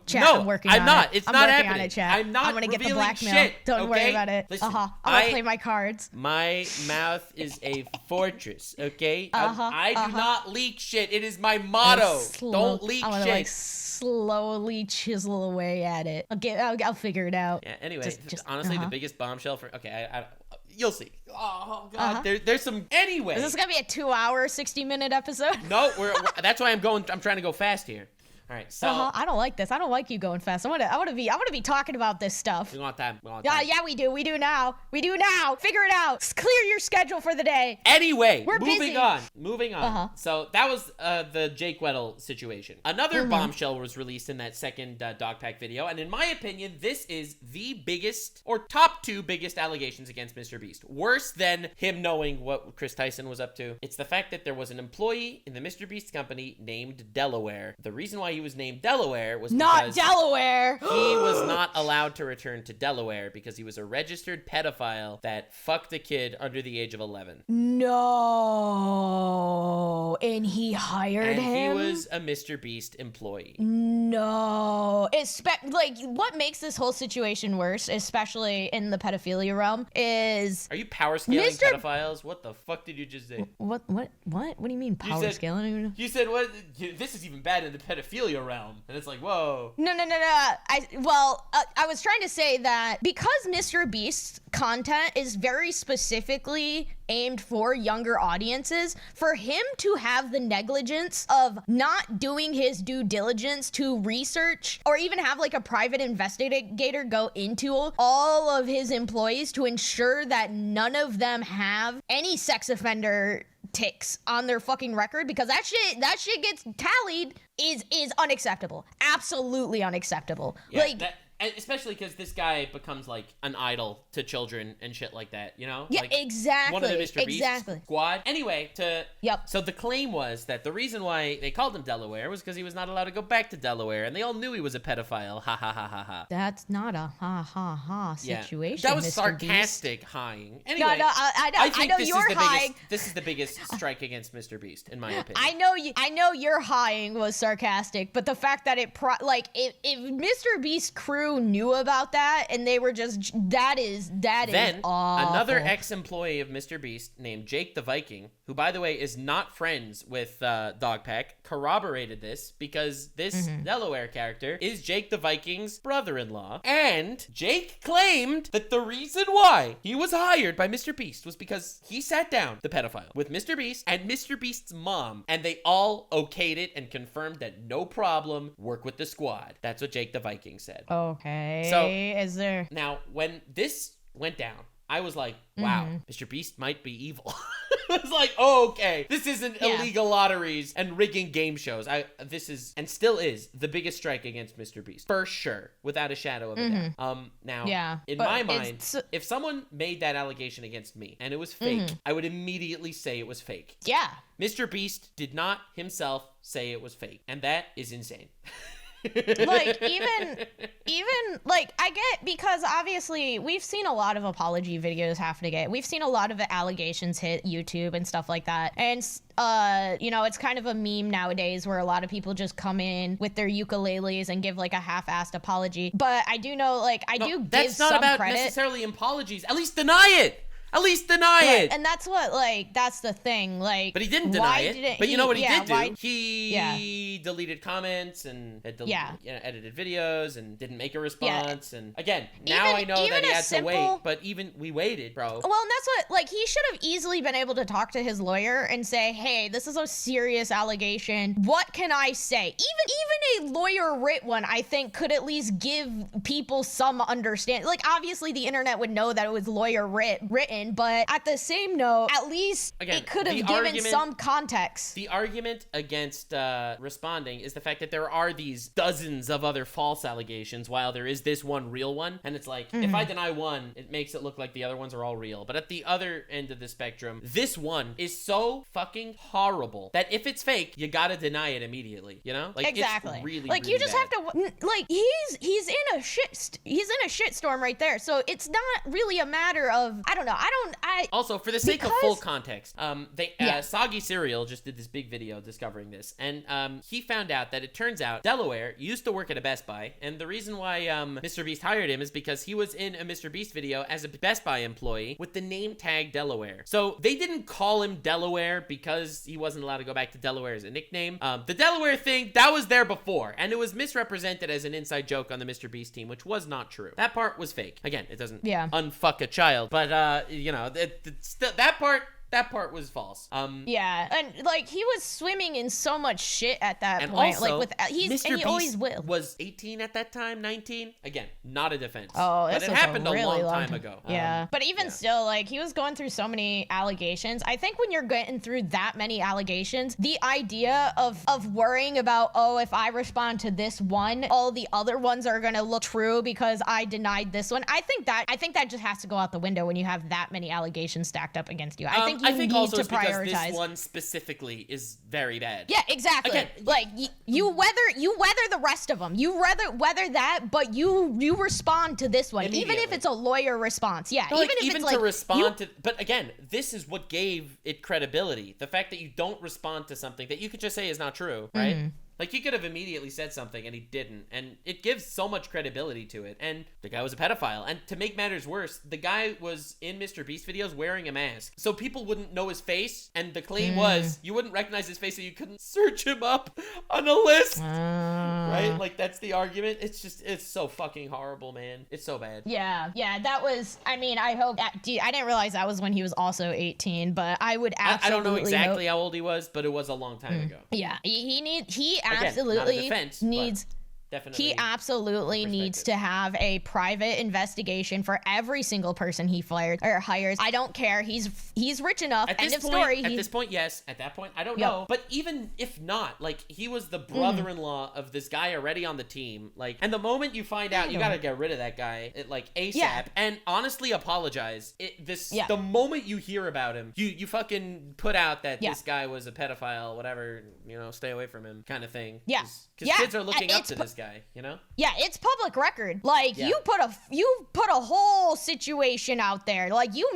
Chat, I'm working on it. I'm not. It's not happening. On it, chat. I'm not I'm gonna get the blackmail. Shit, don't worry about it. Listen, I'm gonna play my cards. My mouth is a fortress, okay? I do not leak shit. It is my motto. Don't leak shit. Slowly chisel away at it. I'll figure it out. Yeah, anyway, honestly, the biggest bombshell for... Okay, you'll see. Oh, God. There's some... Anyway. Is this going to be a 2-hour, 60-minute episode? No, that's why I'm trying to go fast here. All right, so I don't like this. I don't like you going fast. I want to be talking about this stuff. we want that. Yeah, we do. We do now. Figure it out. Clear your schedule for the day. Anyway, We're moving busy. on. So that was the Jake Weddle situation. Another bombshell was released in that second Dogpack video, and in my opinion, this is the biggest or top 2 biggest allegations against MrBeast. Worse than him knowing what Chris Tyson was up to. It's the fact that there was an employee in the MrBeast company named Delaware. The reason why he was named Delaware was Not because Delaware. he was not allowed to return to Delaware because he was a registered pedophile that fucked a kid under the age of 11. No. And he hired him? And he was a MrBeast employee. No. Like, what makes this whole situation worse, especially in the pedophilia realm, is... Are you power scaling pedophiles? What the fuck did you just say? What do you mean power scaling? You said, what? This is even bad in the pedophilia realm. And it's like, whoa. No. I was trying to say that because MrBeast's content is very specifically aimed for younger audiences, for him to have the negligence of not doing his due diligence to research or even have like a private investigator go into all of his employees to ensure that none of them have any sex offender ticks on their fucking record, because that shit gets tallied, is unacceptable. Absolutely unacceptable. Yeah, especially because this guy becomes like an idol to children and shit like that, you know? Yeah, like, exactly. One of the MrBeast squad. Anyway, so the claim was that the reason why they called him Delaware was because he was not allowed to go back to Delaware, and they all knew he was a pedophile. Ha ha ha ha ha. That's not a ha ha ha situation. That was Mr. sarcastic Beast. Hying. Anyway, no, I know you're hying. This is the biggest strike against MrBeast, in my opinion. I know your hying was sarcastic, but the fact that if MrBeast crew knew about that and they were just that is awful. Another ex-employee of MrBeast named Jake the Viking, who by the way is not friends with Dogpack, corroborated this because this Delaware character is Jake the Viking's brother-in-law, and Jake claimed that the reason why he was hired by MrBeast was because he sat down, the pedophile, with MrBeast and MrBeast's mom, and they all okayed it and confirmed that no problem, work with the squad. That's what Jake the Viking said. Okay. So, is there... Now, when this went down, I was like, wow, MrBeast might be evil. I was like, oh, okay. This isn't illegal lotteries and rigging game shows. This is, and still is, the biggest strike against MrBeast. For sure. Without a shadow of a doubt. Now, in my mind, if someone made that allegation against me and it was fake, I would immediately say it was fake. Yeah. MrBeast did not himself say it was fake. And that is insane. Like, even like, I get, because obviously we've seen a lot of apology videos happening. We've seen a lot of allegations hit YouTube and stuff like that, and you know, it's kind of a meme nowadays where a lot of people just come in with their ukuleles and give like a half-assed apology. But I do know, like, I do give some credit. That's not about necessarily apologies. At least deny it. At least deny it. And that's what, like, that's the thing. Like, but he didn't deny it. But you know what he did do? He deleted comments and edited videos and didn't make a response. And again, now I know that he had to wait. But even we waited, bro. Well, and that's what, like, he should have easily been able to talk to his lawyer and say, hey, this is a serious allegation. What can I say? Even a lawyer writ one, I think, could at least give people some understanding. Like, obviously the internet would know that it was lawyer written. But at the same note, at least it could have given some context. The argument against responding is the fact that there are these dozens of other false allegations while there is this one real one. And it's like, if I deny one, it makes it look like the other ones are all real. But at the other end of the spectrum, this one is so fucking horrible that if it's fake, you gotta deny it immediately, you know? Like, exactly. It's really, like, really you just bad. have to, like, he's in a shitstorm right there. So it's not really a matter of, I don't know. Also, for the sake of full context, Soggy Cereal just did this big video discovering this, and he found out that it turns out Delaware used to work at a Best Buy, and the reason why MrBeast hired him is because he was in a MrBeast video as a Best Buy employee with the name tag Delaware. So they didn't call him Delaware because he wasn't allowed to go back to Delaware as a nickname. The Delaware thing, that was there before, and it was misrepresented as an inside joke on the MrBeast team, which was not true. That part was fake. Again, it doesn't unfuck a child, but you know, that that part was false. Yeah, and like he was swimming in so much shit at that And point. also, Like with he always will. Was 18 at that time, 19? Again, not a defense. Oh, but this it was happened a really long time ago. Yeah, but even still, like he was going through so many allegations. I think when you're getting through that many allegations, the idea of worrying about, oh, if I respond to this one, all the other ones are gonna look true because I denied this one. I think that just has to go out the window when you have that many allegations stacked up against you. I think you need also to it's because prioritize. this one specifically is very bad. Yeah, exactly. Again, like you weather the rest of them. You weather that, but you respond to this one, even if it's a lawyer response. Yeah, no, even if even it's to like respond to. But again, this is what gave it credibility. The fact that you don't respond to something that you could just say is not true, right? Mm-hmm. Like, he could have immediately said something, and he didn't. And it gives so much credibility to it. And the guy was a pedophile. And to make matters worse, the guy was in MrBeast videos wearing a mask. So people wouldn't know his face. And the claim was, you wouldn't recognize his face, so you couldn't search him up on a list. Right? Like, that's the argument. It's just, it's so fucking horrible, man. It's so bad. Yeah, that was, I mean, I hope, I didn't realize that was when he was also 18, but I would absolutely I don't know exactly how old he was, but it was a long time ago. Yeah, he Again, absolutely not a defense, needs. Definitely. He absolutely needs to have a private investigation for every single person he fired or hires. I don't care. He's rich enough. End of story. At this point, yes. At that point, I don't know. But even if not, like, he was the brother-in-law of this guy already on the team. Like, and the moment you find out, you gotta get rid of that guy, like, ASAP. Yeah. And honestly apologize. The moment you hear about him, you fucking put out that this guy was a pedophile, whatever, stay away from him kind of thing. Yeah. Because kids are looking up to this guy, Yeah, it's public record. Like, you put a whole situation out there. Like, you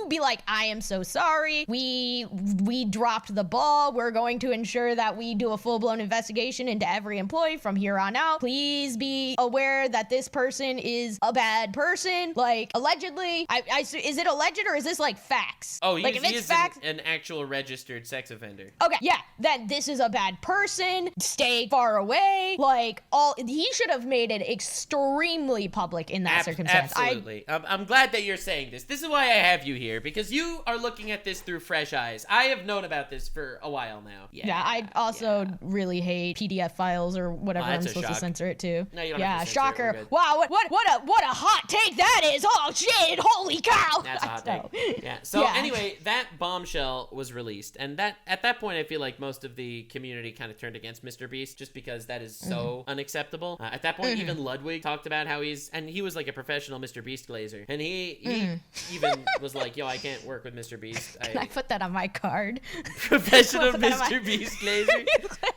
be like, I am so sorry. We dropped the ball. We're going to ensure that we do a full-blown investigation into every employee from here on out. Please be aware that this person is a bad person. Like, allegedly, is it alleged or is this like facts? Oh, like, if it's facts, an actual registered sex offender. Okay, yeah, that this is a bad person. Stay far away. Like, he should have made it extremely public in that circumstance. Absolutely. I'm glad that you're saying this. This is why I have you here, because you are looking at this through fresh eyes. I have known about this for a while now. Yeah, I also really hate PDF files or whatever I'm supposed to censor it to. No, you don't have to censor shocker. It. Wow, what a hot take that is. Oh shit, holy cow. That's a hot take. Yeah. So anyway, that bombshell was released, and at that point I feel like most of the community kind of turned against MrBeast just because that is so unacceptable. At that point, even Ludwig talked about how he was like a professional MrBeast glazer, and he even was like, yo, I can't work with MrBeast. Can I put that on my card? Professional MrBeast glazer.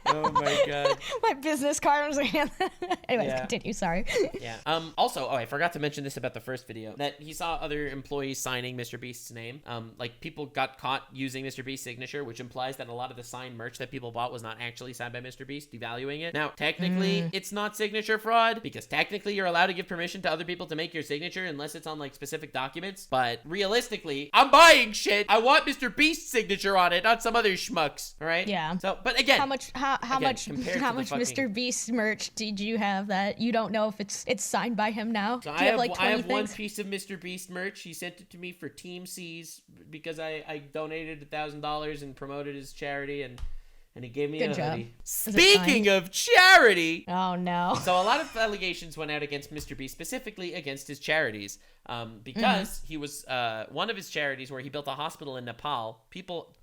Oh my god. My business card. I was like, anyways, continue. Sorry. Yeah. Also, I forgot to mention this about the first video, that he saw other employees signing MrBeast's name. Like, people got caught using MrBeast's signature, which implies that a lot of the signed merch that people bought was not actually signed by MrBeast, devaluing it. Now, technically, it's not signature fraud, because technically you're allowed to give permission to other people to make your signature unless it's on like specific documents. But realistically, I'm buying shit. I want MrBeast's signature on it, not some other schmucks. All right. Yeah. So, but again, how much MrBeast merch did you have that you don't know if it's signed by him now? So Do you have like 20 I have things? one piece of MrBeast merch. He sent it to me for Team C's because I donated $1,000 and promoted his charity, and he gave me a hoodie. Speaking of charity! Oh, no. So a lot of allegations went out against MrBeast, specifically against his charities, because he was, one of his charities where he built a hospital in Nepal,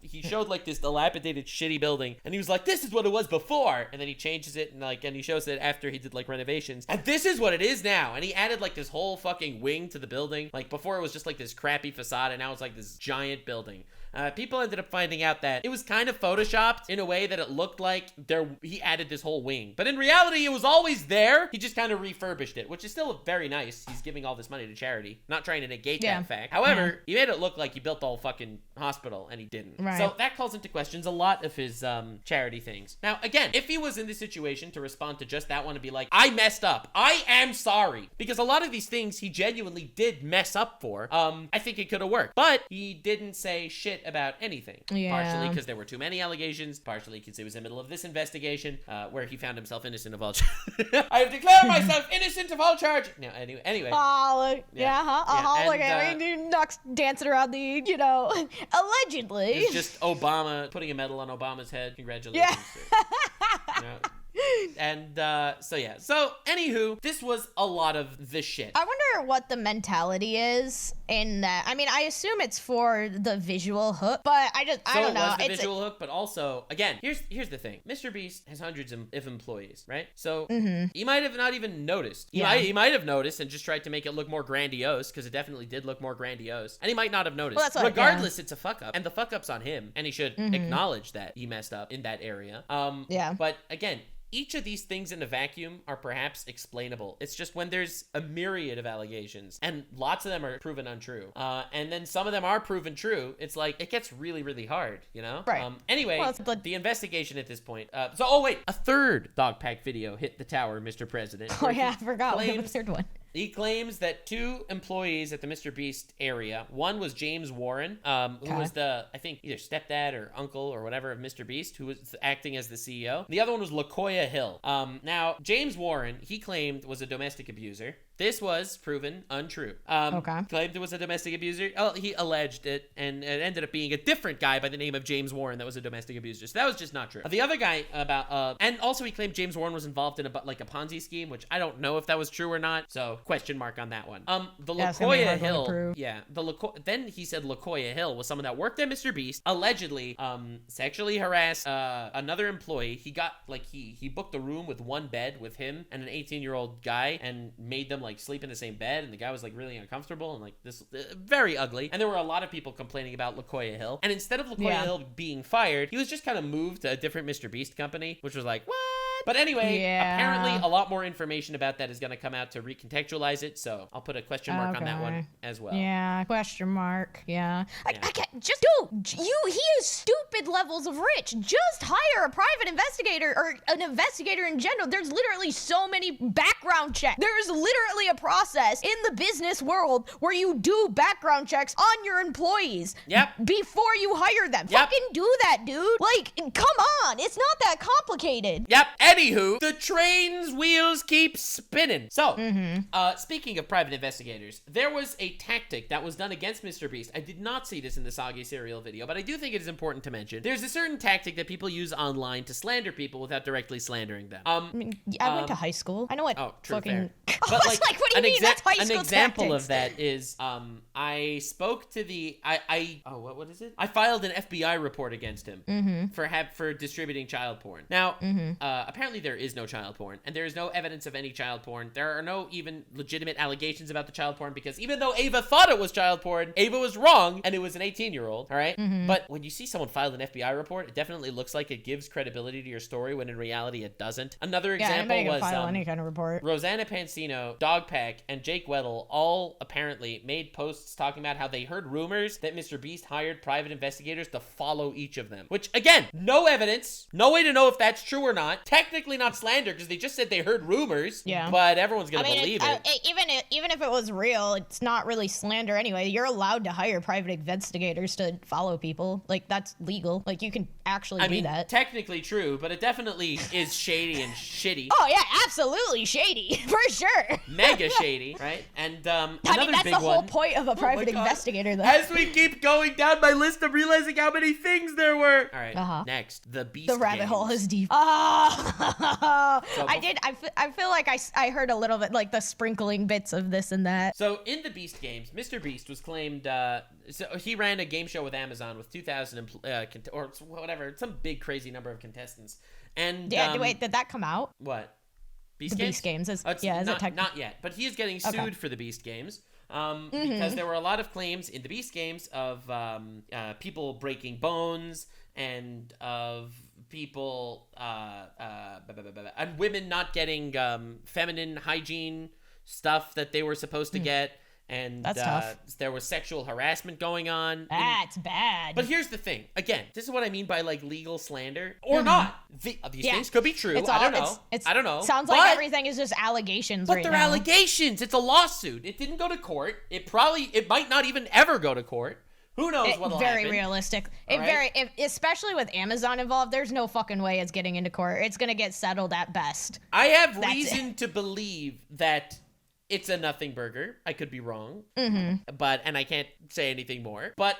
he showed like this dilapidated, shitty building, and he was like, this is what it was before, and then he changes it, and he shows it after he did like renovations, and this is what it is now, and he added like this whole fucking wing to the building. Like, before it was just like this crappy facade, and now it's like this giant building. People ended up finding out that it was kind of photoshopped in a way that it looked like he added this whole wing. But in reality, it was always there. He just kind of refurbished it, which is still very nice. He's giving all this money to charity. Not trying to negate that fact. However, he made it look like he built the whole fucking hospital, and he didn't. Right. So that calls into questions a lot of his charity things. Now, again, if he was in this situation to respond to just that one and be like, I messed up. I am sorry. Because a lot of these things he genuinely did mess up for. I think it could have worked. But he didn't say shit about anything. Partially because there were too many allegations, partially because it was in the middle of this investigation, where he found himself innocent of all charges. I have declared myself innocent of all charges. No, anyway. Oh, Look at me, Nux dancing around the, allegedly. It's just Obama putting a medal on Obama's head. Congratulations. Yeah. And so anywho, this was a lot of the shit. I wonder what the mentality is in that. I mean, I assume it's for the visual hook, but I don't know. It was the visual hook, but also, again, here's the thing. MrBeast has hundreds of employees, right? So he might have not even noticed. He might have noticed and just tried to make it look more grandiose, because it definitely did look more grandiose. And he might not have noticed. Well, regardless, it's a fuck up, and the fuck up's on him, and he should acknowledge that he messed up in that area. But again, each of these things in a vacuum are perhaps explainable. It's just when there's a myriad of allegations, and lots of them are proven untrue, and then some of them are proven true, it's like, it gets really, really hard, Right. Anyway, the investigation at this point. A third Dogpack video hit the tower, Mr. President. Oh, yeah, I forgot. What was the third one? He claims that 2 employees at the MrBeast area, one was James Warren, who was I think either stepdad or uncle or whatever of MrBeast, who was acting as the CEO. The other one was LaKoya Hill. Now, James Warren, he claimed was a domestic abuser. This was proven untrue. Claimed it was a domestic abuser. Oh, he alleged it, and it ended up being a different guy by the name of James Warren that was a domestic abuser. So that was just not true. The other guy and also he claimed James Warren was involved in a Ponzi scheme, which I don't know if that was true or not. So question mark on that one. The LaKoya Hill, then he said LaKoya Hill was someone that worked at MrBeast, allegedly sexually harassed another employee. He got he booked a room with one bed with him and an 18-year-old guy and made them sleep in the same bed, and the guy was really uncomfortable and this very ugly. And there were a lot of people complaining about LaKoya Hill, and instead of LaKoya Hill being fired, he was just kind of moved to a different MrBeast company, which was what? But anyway, apparently a lot more information about that is going to come out to recontextualize it, so I'll put a question mark on that one as well. Yeah, question mark. Yeah. I can't, he is stupid levels of rich. Just hire a private investigator or an investigator in general. There's literally so many background checks. There's literally a process in the business world where you do background checks on your employees. Yep. Before you hire them. Yep. Fucking do that, dude. Come on. It's not that complicated. Yep. Anywho, the train's wheels keep spinning. So, speaking of private investigators, there was a tactic that was done against MrBeast. I did not see this in the Soggy Cereal video, but I do think it is important to mention. There's a certain tactic that people use online to slander people without directly slandering them. I went to high school. I know what fucking... But what do you mean? That's high school an example tactics. of that is, I spoke to what is it? I filed an FBI report against him for distributing child porn. Now, apparently there is no child porn, and there is no evidence of any child porn. There are no even legitimate allegations about the child porn, because even though Ava thought it was child porn, Ava was wrong, and it was an 18-year-old, all right? But when you see someone file an FBI report, it definitely looks like it gives credibility to your story, when in reality it doesn't. Another example was file any kind of report. Rosanna Pansino, Dogpack, and Jake Weddle all apparently made posts talking about how they heard rumors that MrBeast hired private investigators to follow each of them. Which, again, no evidence, no way to know if that's true or not. Technically not slander, because they just said they heard rumors. Yeah. But everyone's gonna believe it. Even if it was real, it's not really slander anyway. You're allowed to hire private investigators to follow people. That's legal. You can actually do that. Technically true, but it definitely is shady and shitty. Oh yeah, absolutely shady, for sure. Mega shady, right? And another big one. That's the whole point of a private investigator, though. As we keep going down my list, I'm realizing how many things there were. All right, next, the Beast The rabbit games. hole is deep. I feel like I heard a little bit, the sprinkling bits of this and that. So in the Beast games, MrBeast was claimed, so he ran a game show with Amazon with 2,000 or whatever, some big crazy number of contestants. And wait, did that come out? What? Beast Games? Is it not yet, but he is getting sued for the Beast Games. Because there were a lot of claims in the Beast Games of people breaking bones and of people and women not getting feminine hygiene stuff that they were supposed to get. And that's tough. There was sexual harassment going on. That's bad. But here's the thing. Again, this is what I mean by legal slander or not. These things could be true. I don't know. Sounds like everything is just allegations. But they're allegations. It's a lawsuit. It didn't go to court. It might not even ever go to court. Who knows what'll happen? Very realistic. Especially with Amazon involved, there's no fucking way it's getting into court. It's gonna get settled at best. I have reason to believe that it's a nothing burger. I could be wrong. Mm-hmm. And I can't say anything more. But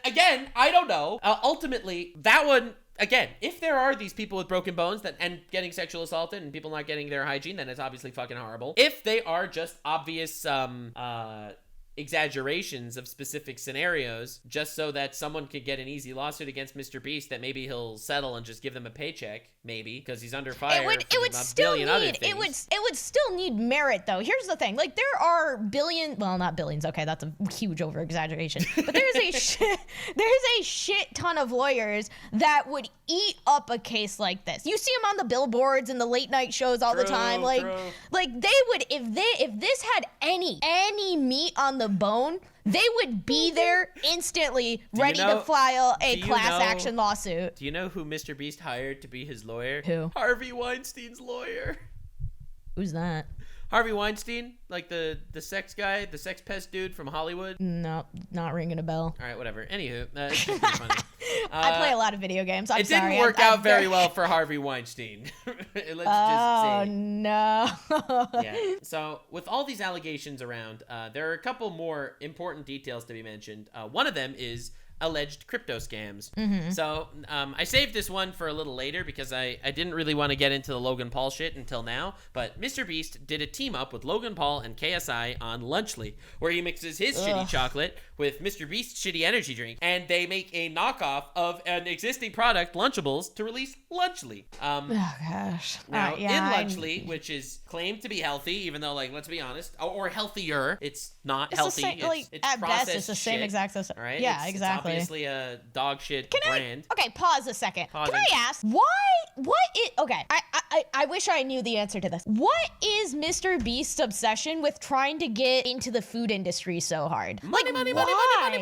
again, I don't know. Ultimately, that one, again, if there are these people with broken bones and getting sexual assaulted and people not getting their hygiene, then it's obviously fucking horrible. If they are just obvious exaggerations of specific scenarios just so that someone could get an easy lawsuit against MrBeast that maybe he'll settle and just give them a paycheck, maybe, because he's under fire. It would still need merit, though. Here's the thing: like, there are not billions. Okay, that's a huge over exaggeration, but there's a shit ton of lawyers that would eat up a case like this. You see them on the billboards and the late night shows all the time. Like they would, if this had any meat on the bone, they would be there instantly, ready to file a class action lawsuit. Do you know who MrBeast hired to be his lawyer? Who? Harvey Weinstein's lawyer. Who's that? Harvey Weinstein, like the sex guy, the sex pest dude from Hollywood. No, not ringing a bell. All right, whatever. Anywho, it's just pretty funny. I play a lot of video games. It didn't work out very well for Harvey Weinstein. Let's just say. Oh, no. Yeah. So with all these allegations around, there are a couple more important details to be mentioned. One of them is alleged crypto scams. So I saved this one for a little later because I didn't really want to get into the Logan Paul shit until now, but MrBeast did a team up with Logan Paul and KSI on Lunchly, where he mixes his shitty chocolate with MrBeast's shitty energy drink, and they make a knockoff of an existing product, Lunchables, to release Lunchly. Oh gosh. Now, in Lunchly, which is claimed to be healthy, even though, like, let's be honest, or healthier, it's not healthy. It's at best, it's the same exact system. Right? Yeah, exactly. It's obviously a dog shit brand. Okay, pause a second. Can I ask I wish I knew the answer to this. What is MrBeast's obsession with trying to get into the food industry so hard? Money. But why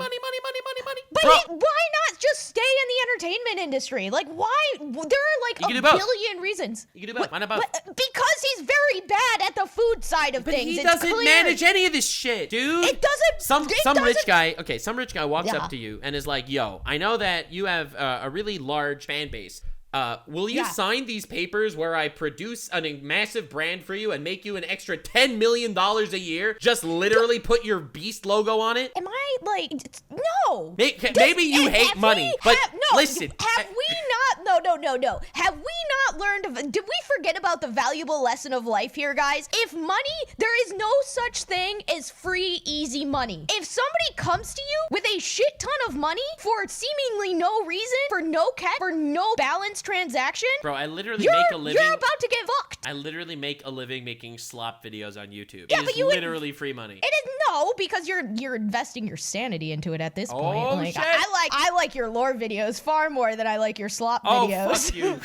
not just stay in the entertainment industry? Like, why? There are like a billion reasons. You can do both. Why not both? Because he's very bad at the food side of things. He doesn't manage any of this shit, dude. It doesn't. Some rich guy walks up to you and is like, "Yo, I know that you have a really large fan base. Will you sign these papers where I produce a massive brand for you and make you an extra $10 million a year? Just literally put your Beast logo on it?" Am I like, no. Maybe you hate money, but listen. Have we not, no. Have we not learned, did we forget about the valuable lesson of life here, guys? If money, there is no such thing as free, easy money. If somebody comes to you with a shit ton of money for seemingly no reason, for no cash, for no balance transaction, bro, I literally make a living. You're about to get fucked. I literally make a living making slop videos on YouTube. Yeah, it but is literally free money. It is because you're investing your sanity into it at this point. Like, shit. I like your lore videos far more than I like your slop videos. Oh, fuck you.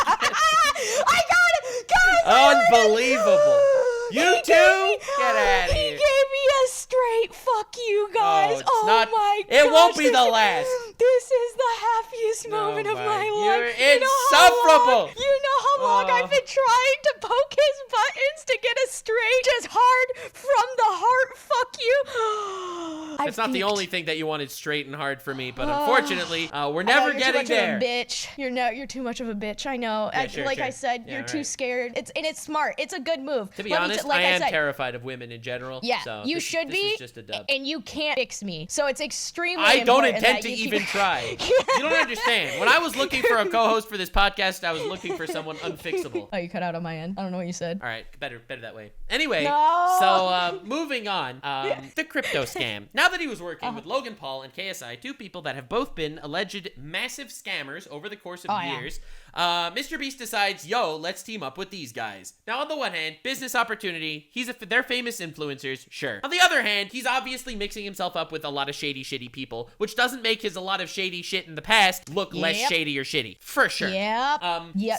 I got it, guys. Unbelievable. You too? Get out of here. He gave me a straight fuck you, guys. My God. It won't be the last. This is the happiest moment of my life. You're insufferable. You know how long I've been trying to poke his buttons to get a straight, just hard from the heart fuck you. It's not the only thing that you wanted straight and hard for me, but unfortunately, we're never getting there. You're too much of a bitch. You're too much of a bitch. I know. I said, you're too scared. It's smart. It's a good move. To be honest, I am terrified of women in general. Yeah, so you should be. This is just a dub. And you can't fix me. So it's extremely I don't important intend to even try. You don't understand. When I was looking for a co-host for this podcast, I was looking for someone unfixable. Oh, you cut out on my end. I don't know what you said. All right, better that way. Anyway, no. So moving on, the crypto scam. Now that he was working with Logan Paul and KSI, two people that have both been alleged massive scammers over the course of years, MrBeast decides, yo, let's team up with these guys. Now, on the one hand, business opportunity. They're famous influencers, sure. On the other hand, he's obviously mixing himself up with a lot of shitty people, which doesn't make his a lot of shady shit in the past look less shady or shitty, for sure. Yep.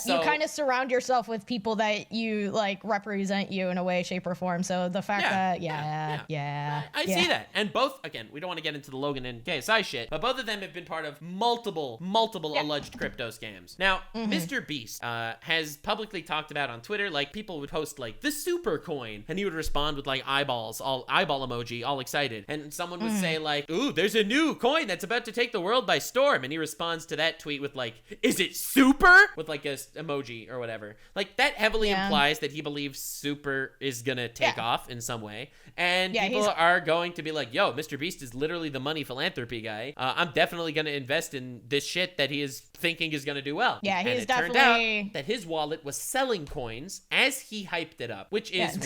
So, you kind of surround yourself with people that you like represent you in a way, shape, or form. So the fact that, I see that. And both, again, we don't want to get into the Logan and KSI shit, but both of them have been part of multiple alleged crypto scams. Now, MrBeast has publicly talked about on Twitter, like, people would post like the super coin, and he would respond with like eyeball emoji, all excited, and someone would say like, ooh, there's a new coin that's about to take the world by storm, and he responds to that tweet with like, is it super, with like a emoji or whatever. Like, that heavily implies that he believes super is gonna take off in some way. And Yeah, people are going to be like, yo, MrBeast is literally the money philanthropy guy. I'm definitely going to invest in this shit that he is thinking is going to do well. Yeah, and he's it definitely... turned out that his wallet was selling coins as he hyped it up, which is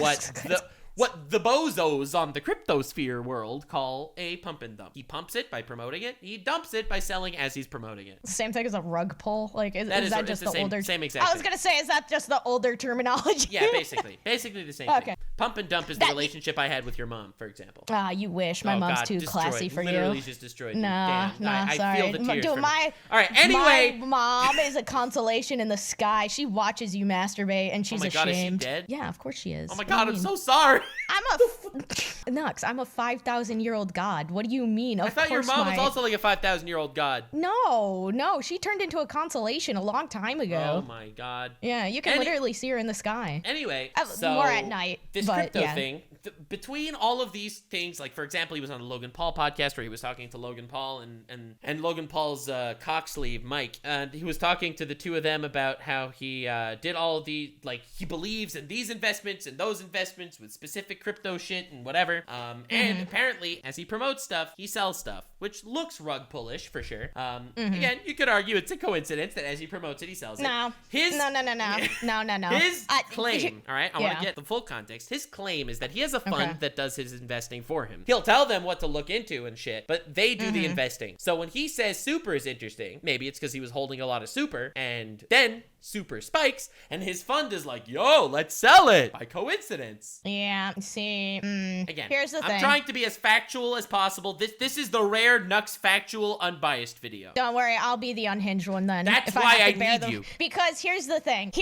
what the bozos on the cryptosphere world call a pump and dump. He pumps it by promoting it. He dumps it by selling as he's promoting it. Same thing as a rug pull. Like, is that just the same, older? Same exact. I was gonna say, is that just the older terminology? Yeah, basically the same thing. Pump and dump is the relationship I had with your mom, for example. Ah, you wish. My mom's too classy for Literally you. just destroyed. Nah, I sorry. feel the tears. Dude, All right. Anyway, my mom is a consolation in the sky. She watches you masturbate, and she's ashamed. Oh my god, is she dead? Yeah, of course she is. Oh my god, I'm so sorry. I'm a 5,000-year-old god. What do you mean? I thought your mom was also like a 5,000-year-old god. No, she turned into a consolation a long time ago. Oh my god. Yeah, you can literally see her in the sky. Anyway, more at night. This crypto thing, between all of these things, like for example, he was on the Logan Paul podcast where he was talking to Logan Paul and Logan Paul's cock sleeve, Mike, and he was talking to the two of them about how he did all of the, like, he believes in these investments and those investments with specific crypto shit and whatever. And apparently, as he promotes stuff, he sells stuff, which looks rug pullish for sure. Again, you could argue it's a coincidence that as he promotes it, he sells it. No. No. His claim, all right, I want to get the full context. His claim is that he has a fund that does his investing for him. He'll tell them what to look into and shit, but they do the investing. So when he says super is interesting, maybe it's because he was holding a lot of super, and then super spikes, and his fund is like, yo, let's sell it by coincidence. Yeah, see, again, here's the thing. I'm trying to be as factual as possible. This is the rare Nux factual unbiased video. Don't worry, I'll be the unhinged one then. That's why I need you. Because here's the thing,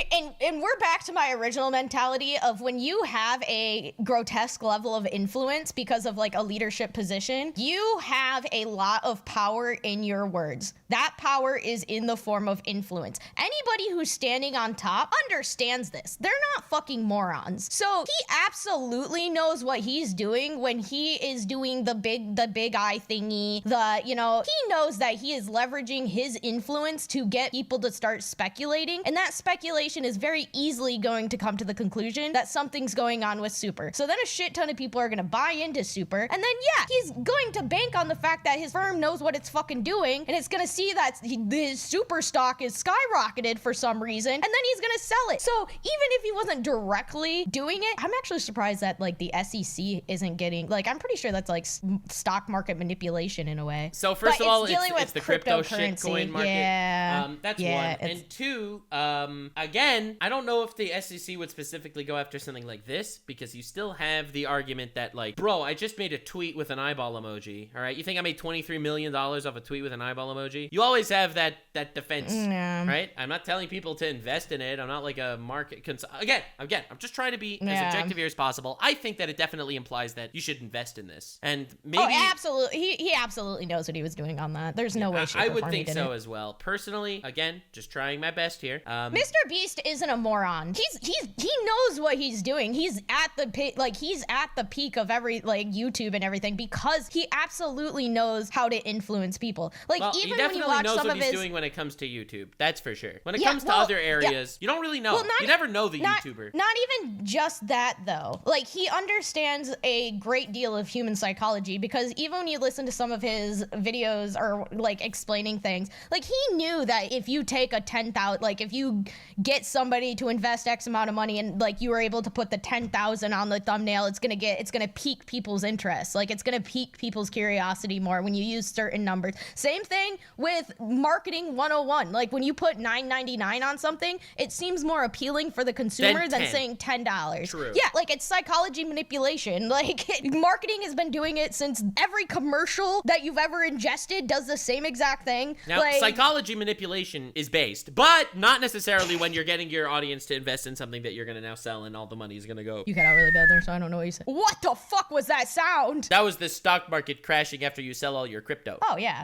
and we're back to my original mentality of when you have a grotesque level of influence because of like a leadership position, you have a lot of power in your words. That power is in the form of influence. Anybody who's standing on top understands this. They're not fucking morons. So he absolutely knows what he's doing when he is doing the big eye thingy. He knows that he is leveraging his influence to get people to start speculating, and that speculation is very easily going to come to the conclusion that something's going on with super. So then a shit ton of people are gonna buy into super, and then he's going to bank on the fact that his firm knows what it's fucking doing, and it's gonna see that his super stock is skyrocketed for some reason, and then he's gonna sell it. So even if he wasn't directly doing it, I'm actually surprised that like the SEC isn't getting, like, I'm pretty sure that's like stock market manipulation in a way. So first of all, it's the crypto shitcoin market. Yeah. That's one. And two, again, I don't know if the SEC would specifically go after something like this, because you still have the argument that, like, bro, I just made a tweet with an eyeball emoji. All right, you think I made $23 million off a tweet with an eyeball emoji? You always have that defense, right? I'm not telling people to invest in it. I'm not like a market again, I'm just trying to be as objective here as possible. I think that it definitely implies that you should invest in this, and maybe absolutely, he absolutely knows what he was doing on that. There's no way I would think so as well. Personally, again, just trying my best here. MrBeast isn't a moron. He knows what he's doing. He's at the peak of every like YouTube and everything, because he absolutely knows how to influence people. Like, even when you watch some of his, doing when it comes to YouTube, that's for sure. When it comes to other areas, you don't really know. You never know the YouTuber. Not even just that though. Like, he understands a great deal of human psychology, because even when you listen to some of his videos or like explaining things, like, he knew that if you take a 10,000, like if you get somebody to invest X amount of money and like you were able to put the 10,000 on the thumbnail, it's gonna pique people's interest. Like, it's gonna pique people's curiosity more when you use certain numbers. Same thing with marketing 101. Like, when you put $9.99 on something, it seems more appealing for the consumer than saying $10. True. Yeah, like, it's psychology manipulation. Like, marketing has been doing it since every commercial that you've ever ingested does the same exact thing. Now, like, psychology manipulation is based, but not necessarily when you're getting your audience to invest in something that you're going to now sell and all the money is going to go. You got out really bad there, so I don't know what you said. What the fuck was that sound? That was the stock market crashing after you sell all your crypto. Oh, yeah.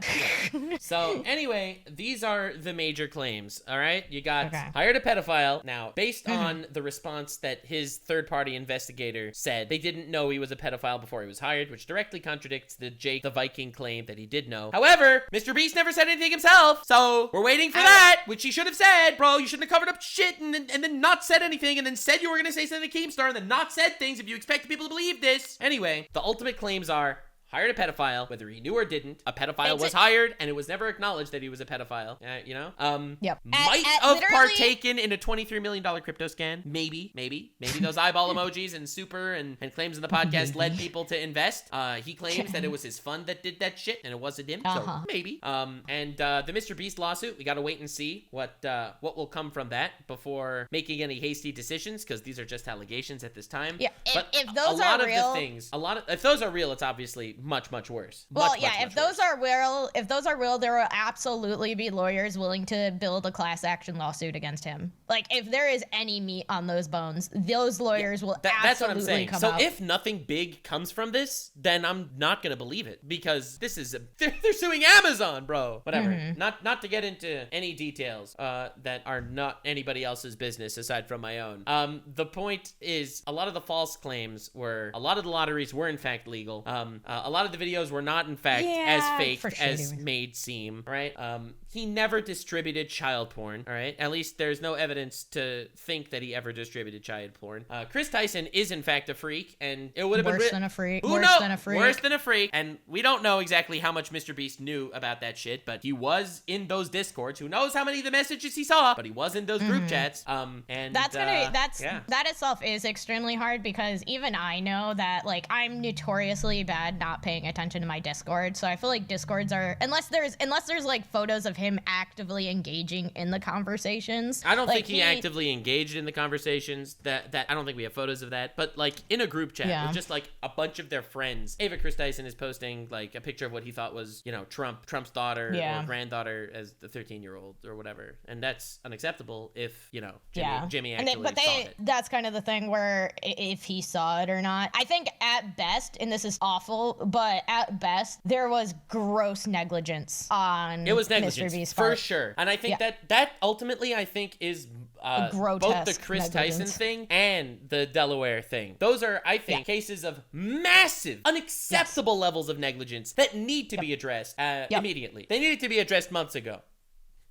So, anyway, these are the major claims, all right? You got hired a pedophile. Now, based on the response that his third-party investigator said, they didn't know he was a pedophile before he was hired, which directly contradicts the Jake the Viking claim that he did know. However, MrBeast never said anything himself, so we're waiting for that, which he should have said. Bro, you shouldn't have covered up shit and then not said anything, and then said you were gonna say something to Keemstar, and then not said things if you expect people to believe this. Anyway, the ultimate claims are: hired a pedophile, whether he knew or didn't. A pedophile was hired, and it was never acknowledged that he was a pedophile. You know? Might have partaken in a $23 million crypto scan. Maybe those eyeball emojis and super and claims in the podcast led people to invest. He claims that it was his fund that did that shit, and it wasn't him. So maybe. And the MrBeast lawsuit, we gotta wait and see what will come from that before making any hasty decisions, because these are just allegations at this time. Yeah, but if those are real, if those are real, it's obviously much worse. If those are real, there will absolutely be lawyers willing to build a class action lawsuit against him. Like, if there is any meat on those bones, those lawyers will absolutely that's what I'm saying. Come so out. If nothing big comes from this, then I'm not gonna believe it, because this is they're suing Amazon, bro. Whatever. Not to get into any details that are not anybody else's business aside from my own. The point is, a lot of the false claims were, a lot of the lotteries were in fact legal. A lot of the videos were not in fact as faked as made seem, right? He never distributed child porn, all right? At least there's no evidence to think that he ever distributed child porn. Chris Tyson is in fact a freak, and it would have been worse than a freak. Worse than a freak. And we don't know exactly how much MrBeast knew about that shit, but he was in those discords. Who knows how many of the messages he saw, but he was in those group chats. And that itself is extremely hard, because even I know that, like, I'm notoriously bad not paying attention to my Discord, so I feel like Discords are, unless there's like photos of him actively engaging in the conversations. I don't think he actively engaged in the conversations. That I don't think we have photos of that, but like in a group chat with just like a bunch of their friends, Ava Chris Tyson is posting like a picture of what he thought was, you know, Trump's daughter or granddaughter as the 13-year-old or whatever, and that's unacceptable if, you know, Jimmy actually saw it. That's kind of the thing where if he saw it or not. I think at best, and this is awful, but at best, there was gross negligence on MrBeast's part. For sure. And I think that ultimately, I think, is both the Chris Tyson thing and the Delaware thing. Those are, I think, cases of massive, unacceptable levels of negligence that need to be addressed immediately. They needed to be addressed months ago.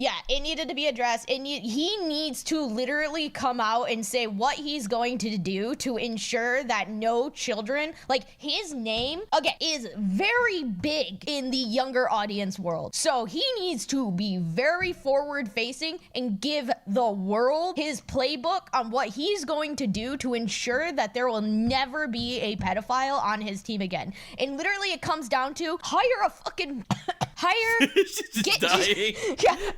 Yeah, it needed to be addressed. He needs to literally come out and say what he's going to do to ensure that no children, like, his name, again, is very big in the younger audience world. So he needs to be very forward-facing and give the world his playbook on what he's going to do to ensure that there will never be a pedophile on his team again. And literally it comes down to hire a fucking... dying.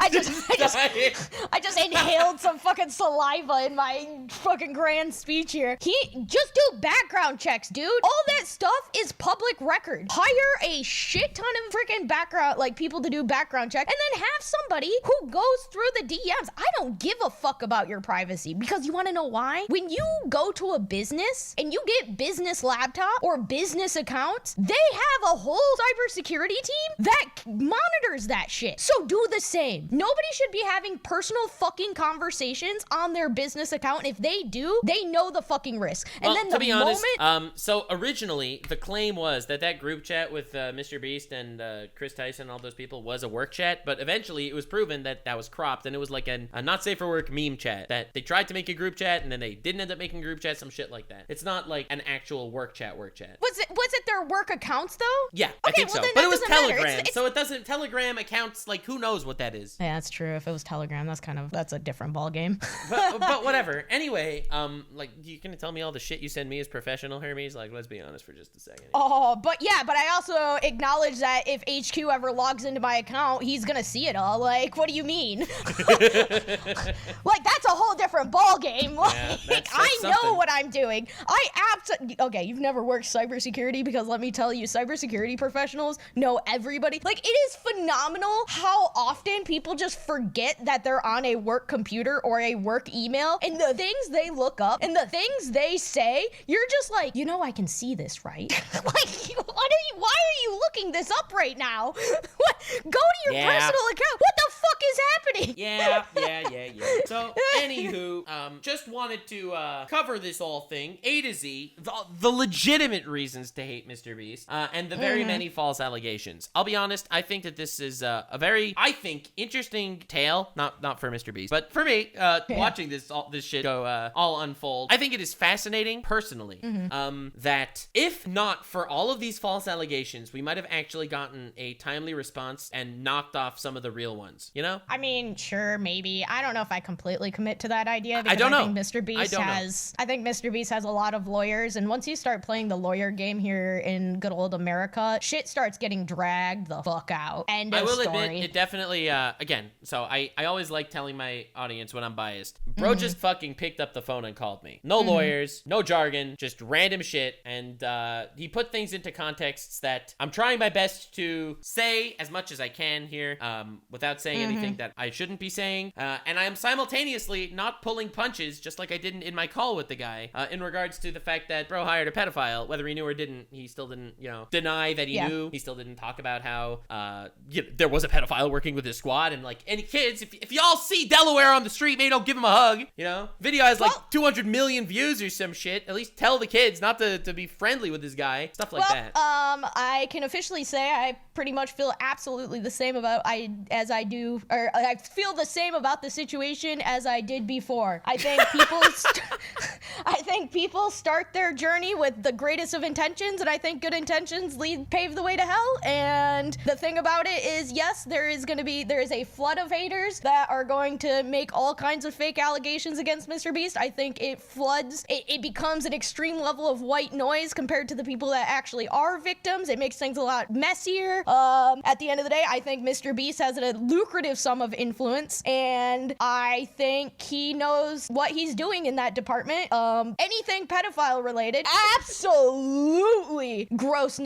I just inhaled some fucking saliva in my fucking grand speech here. Just do background checks, dude. All that stuff is public record. Hire a shit ton of freaking background, like, people to do background check, and then have somebody who goes through the DMs. I don't give a fuck about your privacy, because you want to know why? When you go to a business and you get business laptop or business accounts, they have a whole cybersecurity team that monitors that shit. So do the same. Nobody should be having personal fucking conversations on their business account. If they do, they know the fucking risk. And then to be honest, so originally the claim was that group chat with MrBeast and Chris Tyson and all those people was a work chat, but eventually it was proven that was cropped, and it was like a not safe for work meme chat that they tried to make a group chat and then they didn't end up making a group chat, some shit like that. It's not like an actual work chat. Was it their work accounts though? Yeah, okay, I think so. But it was Telegram, so it doesn't. Telegram accounts, like, who knows what that is? Yeah, that's true. If it was Telegram, that's a different ball game. but whatever. Anyway, like, you gonna tell me all the shit you send me is professional, Hermes? Like, let's be honest for just a second. Oh, but I also acknowledge that if HQ ever logs into my account, he's gonna see it all. Like, what do you mean? Like, that's a whole different ball game. Like, that's I know what I'm doing. Okay, you've never worked cybersecurity, because let me tell you, cybersecurity professionals know everybody. Like, it is phenomenal how often people just forget that they're on a work computer or a work email, and the things they look up and the things they say, you're just like, you know, I can see this, right? Like, why are you looking this up right now? Go to your personal account. What the fuck is happening? Yeah. So, anywho, just wanted to cover this whole thing, A to Z, the legitimate reasons to hate MrBeast, and the very many false allegations. I'll be honest, I think that this is a very, I think, interesting tale, not for MrBeast, but for me, watching this shit go all unfold. I think it is fascinating, personally, that if not for all of these false allegations, we might have actually gotten a timely response and knocked off some of the real ones, you know? I mean, sure, maybe. I don't know if I completely commit to that idea, because I don't know. I think MrBeast has a lot of lawyers, and once you start playing the lawyer game here in good old America, shit starts getting dragged the fuck out. End of story. I will admit, it definitely, again, so I always like telling my audience when I'm biased. Bro just fucking picked up the phone and called me. No lawyers, no jargon, just random shit, and he put things into contexts that I'm trying my best to say as much as I can here, without saying anything that I shouldn't be saying, and I am simultaneously not pulling punches, just like I didn't in my call with the guy, in regards to the fact that bro hired a pedophile. Whether he knew or didn't, he still didn't, deny that he knew. He still didn't talk about how there was a pedophile working with his squad, and like, any kids, if y'all see Delaware on the street, maybe don't give him a hug, Video has like 200 million views or some shit. At least tell the kids not to be friendly with this guy. Stuff like that. I can officially say I pretty much feel absolutely the same about I feel the same about the situation as I did before. I think people start their journey with the greatest of intentions, and I think good intentions pave the way to hell. And the thing about it is, yes, there is a flood of haters that are going to make all kinds of fake allegations against MrBeast. I think it becomes an extreme level of white noise compared to the people that actually are victims. It makes things a lot messier. At the end of the day, I think MrBeast has a lucrative sum of influence, and I think he knows what he's doing in that department. Anything pedophile related, absolutely grotesque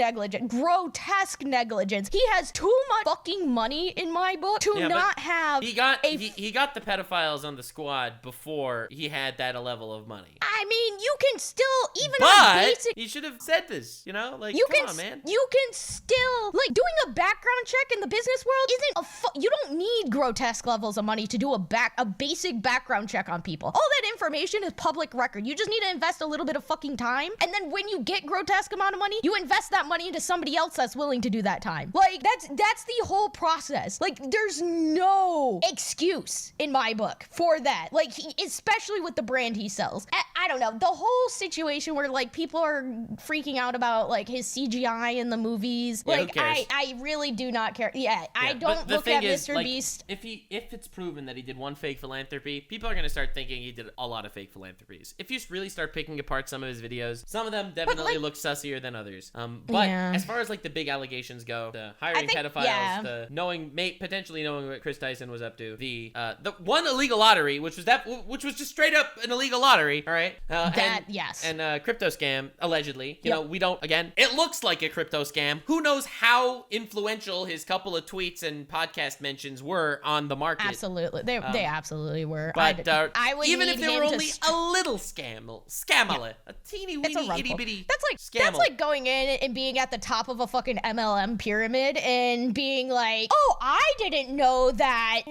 negligence. He has too much fucking money in my book to not have. He got the pedophiles on the squad before he had that level of money. I mean, you can still, even on basic, he should have said this, like, come on, man. You can still, like, doing a background check in the business world isn't you don't need grotesque levels of money to do a basic background check on people. All that information is public record. You just need to invest a little bit of fucking time, and then when you get grotesque amount of money, you invest that money into somebody else that's willing to do that time. Like, that's the whole process. Like, there's no excuse in my book for that. Like, especially with the brand he sells. I don't know, the whole situation where, like, people are freaking out about, like, his CGI in the movies. Yeah, like, I really do not care. I don't look at MrBeast. Like, if it's proven that he did one fake philanthropy, people are gonna start thinking he did a lot of fake philanthropes. If you really start picking apart some of his videos, some of them definitely look sussier than others. But as far as like the big allegations go, the hiring pedophiles, the potentially knowing what Chris Tyson was up to, the one illegal lottery, which was just straight up an illegal lottery, all right? And crypto scam, allegedly. You know, we don't, again, it looks like a crypto scam. Who knows how influential his couple of tweets and podcast mentions were on the market. Absolutely. They absolutely were. But I would even if they were only a little scammer, a teeny weeny itty bitty that's like going in and being at the top of a fucking MLM pyramid and being like, oh, I didn't know that,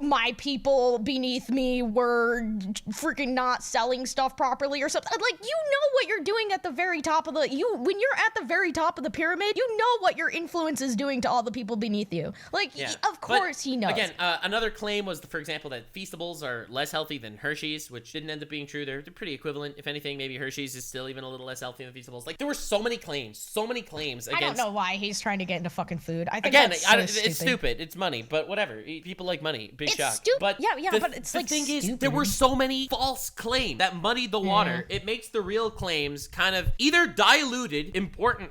my people beneath me were freaking not selling stuff properly or something. Like, what you're doing at the very top of when you're at the very top of the pyramid, you know what your influence is doing to all the people beneath you. Like, of course he knows. Again, another claim was, for example, that Feastables are less healthy than Hershey's, which didn't end up being true. They're pretty equivalent. If anything, maybe Hershey's is still even a little less healthy than Feastables. Like, there were so many claims against. I don't know why he's trying to get into fucking food. I think it's stupid. It's money, but whatever. People like money. Big shock. But but it's like the thing stupid. is, there were so many false claims that muddied the water. It makes the real claims kind of either diluted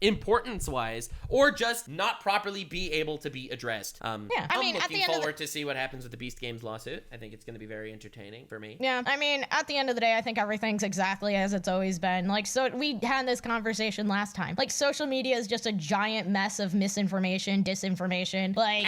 importance-wise, or just not properly be able to be addressed. I'm looking forward to see what happens with the Beast Games lawsuit. I think it's going to be very entertaining for me. Yeah, I mean, at the end of the day, I think everything's exactly as it's always been. Like, so we had this conversation last time. Like, social media is just a giant mess of misinformation, disinformation. Like,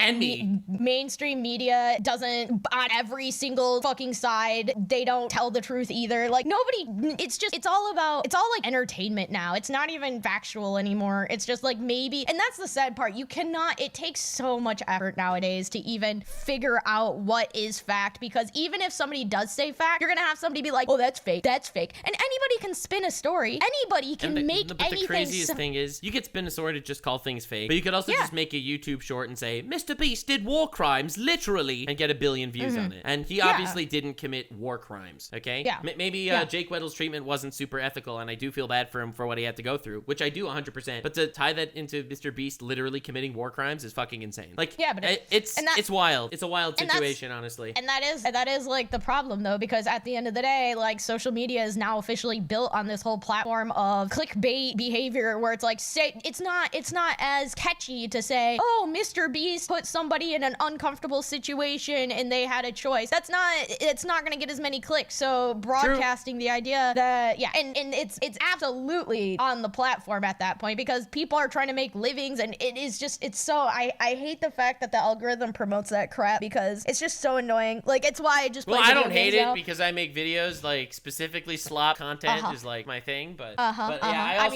mainstream media doesn't, on every single fucking side, they don't tell the truth either. Like, nobody it's all like entertainment now. It's not even factual anymore. It's just like maybe, and that's the sad part. It takes so much effort nowadays to even figure out what is fact, because even if somebody does say fact, you're gonna have somebody be like, oh, that's fake. And anybody can spin a story. Anybody can make anything. The craziest thing is, you could spin a story to just call things fake, but you could also just make a YouTube short and say, MrBeast did war crimes, literally, and get 1 billion views on it. And he obviously didn't commit war crimes, okay? Yeah. Maybe Jake Weddle's treatment wasn't super ethical, and I do feel bad for him for what he had to go through, which I do 100%. But to tie that into MrBeast literally committing war crimes is fucking insane. Like, yeah, but it's wild. It's a wild situation, honestly. And that is like the problem though, because at the end of the day, like, social media is now officially built on this whole platform of clickbait behavior, where it's like, it's not as catchy to say, oh, MrBeast put somebody in an uncomfortable situation and they had a choice. It's not gonna get as many clicks. So broadcasting the idea that, and it's absolutely on the platform at that point, because people are trying to make livings, and I hate the fact that the algorithm promotes that crap, because it's just so annoying. Like, it's why I just play video I don't hate games it now. because I make videos, like, specifically slop content is like my thing, but I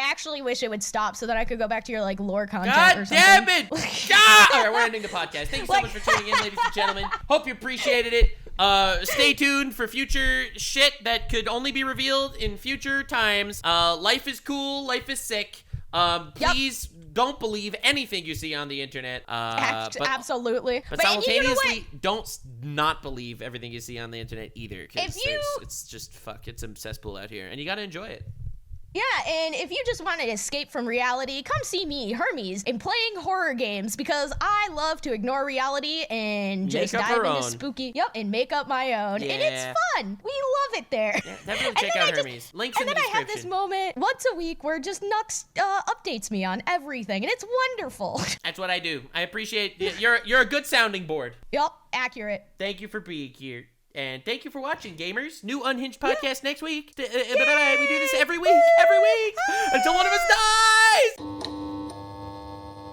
actually wish it would stop so that I could go back to your, like, lore content God or something. damn it! All right, we're ending the podcast. Thank you so much for tuning in, ladies and gentlemen. Hope you appreciated it. Stay tuned for future shit that could only be revealed in future times. Life is cool. Life is sick. Please don't believe anything you see on the internet. Absolutely. But simultaneously, don't not believe everything you see on the internet either. Because it's just it's a cesspool out here, and you gotta enjoy it. Yeah, and if you just want to escape from reality, come see me, Hermes, in playing horror games, because I love to ignore reality and just dive into spooky, and make up my own. Yeah. And it's fun. We love it there. Yeah, definitely check out Hermes. Links in the description. And then I have this moment once a week where just Nux updates me on everything, and it's wonderful. That's what I do. I appreciate it. You're a good sounding board. Yup, accurate. Thank you for being here. And thank you for watching, gamers. New Unhinged podcast next week. We do this every week. Until one of us dies!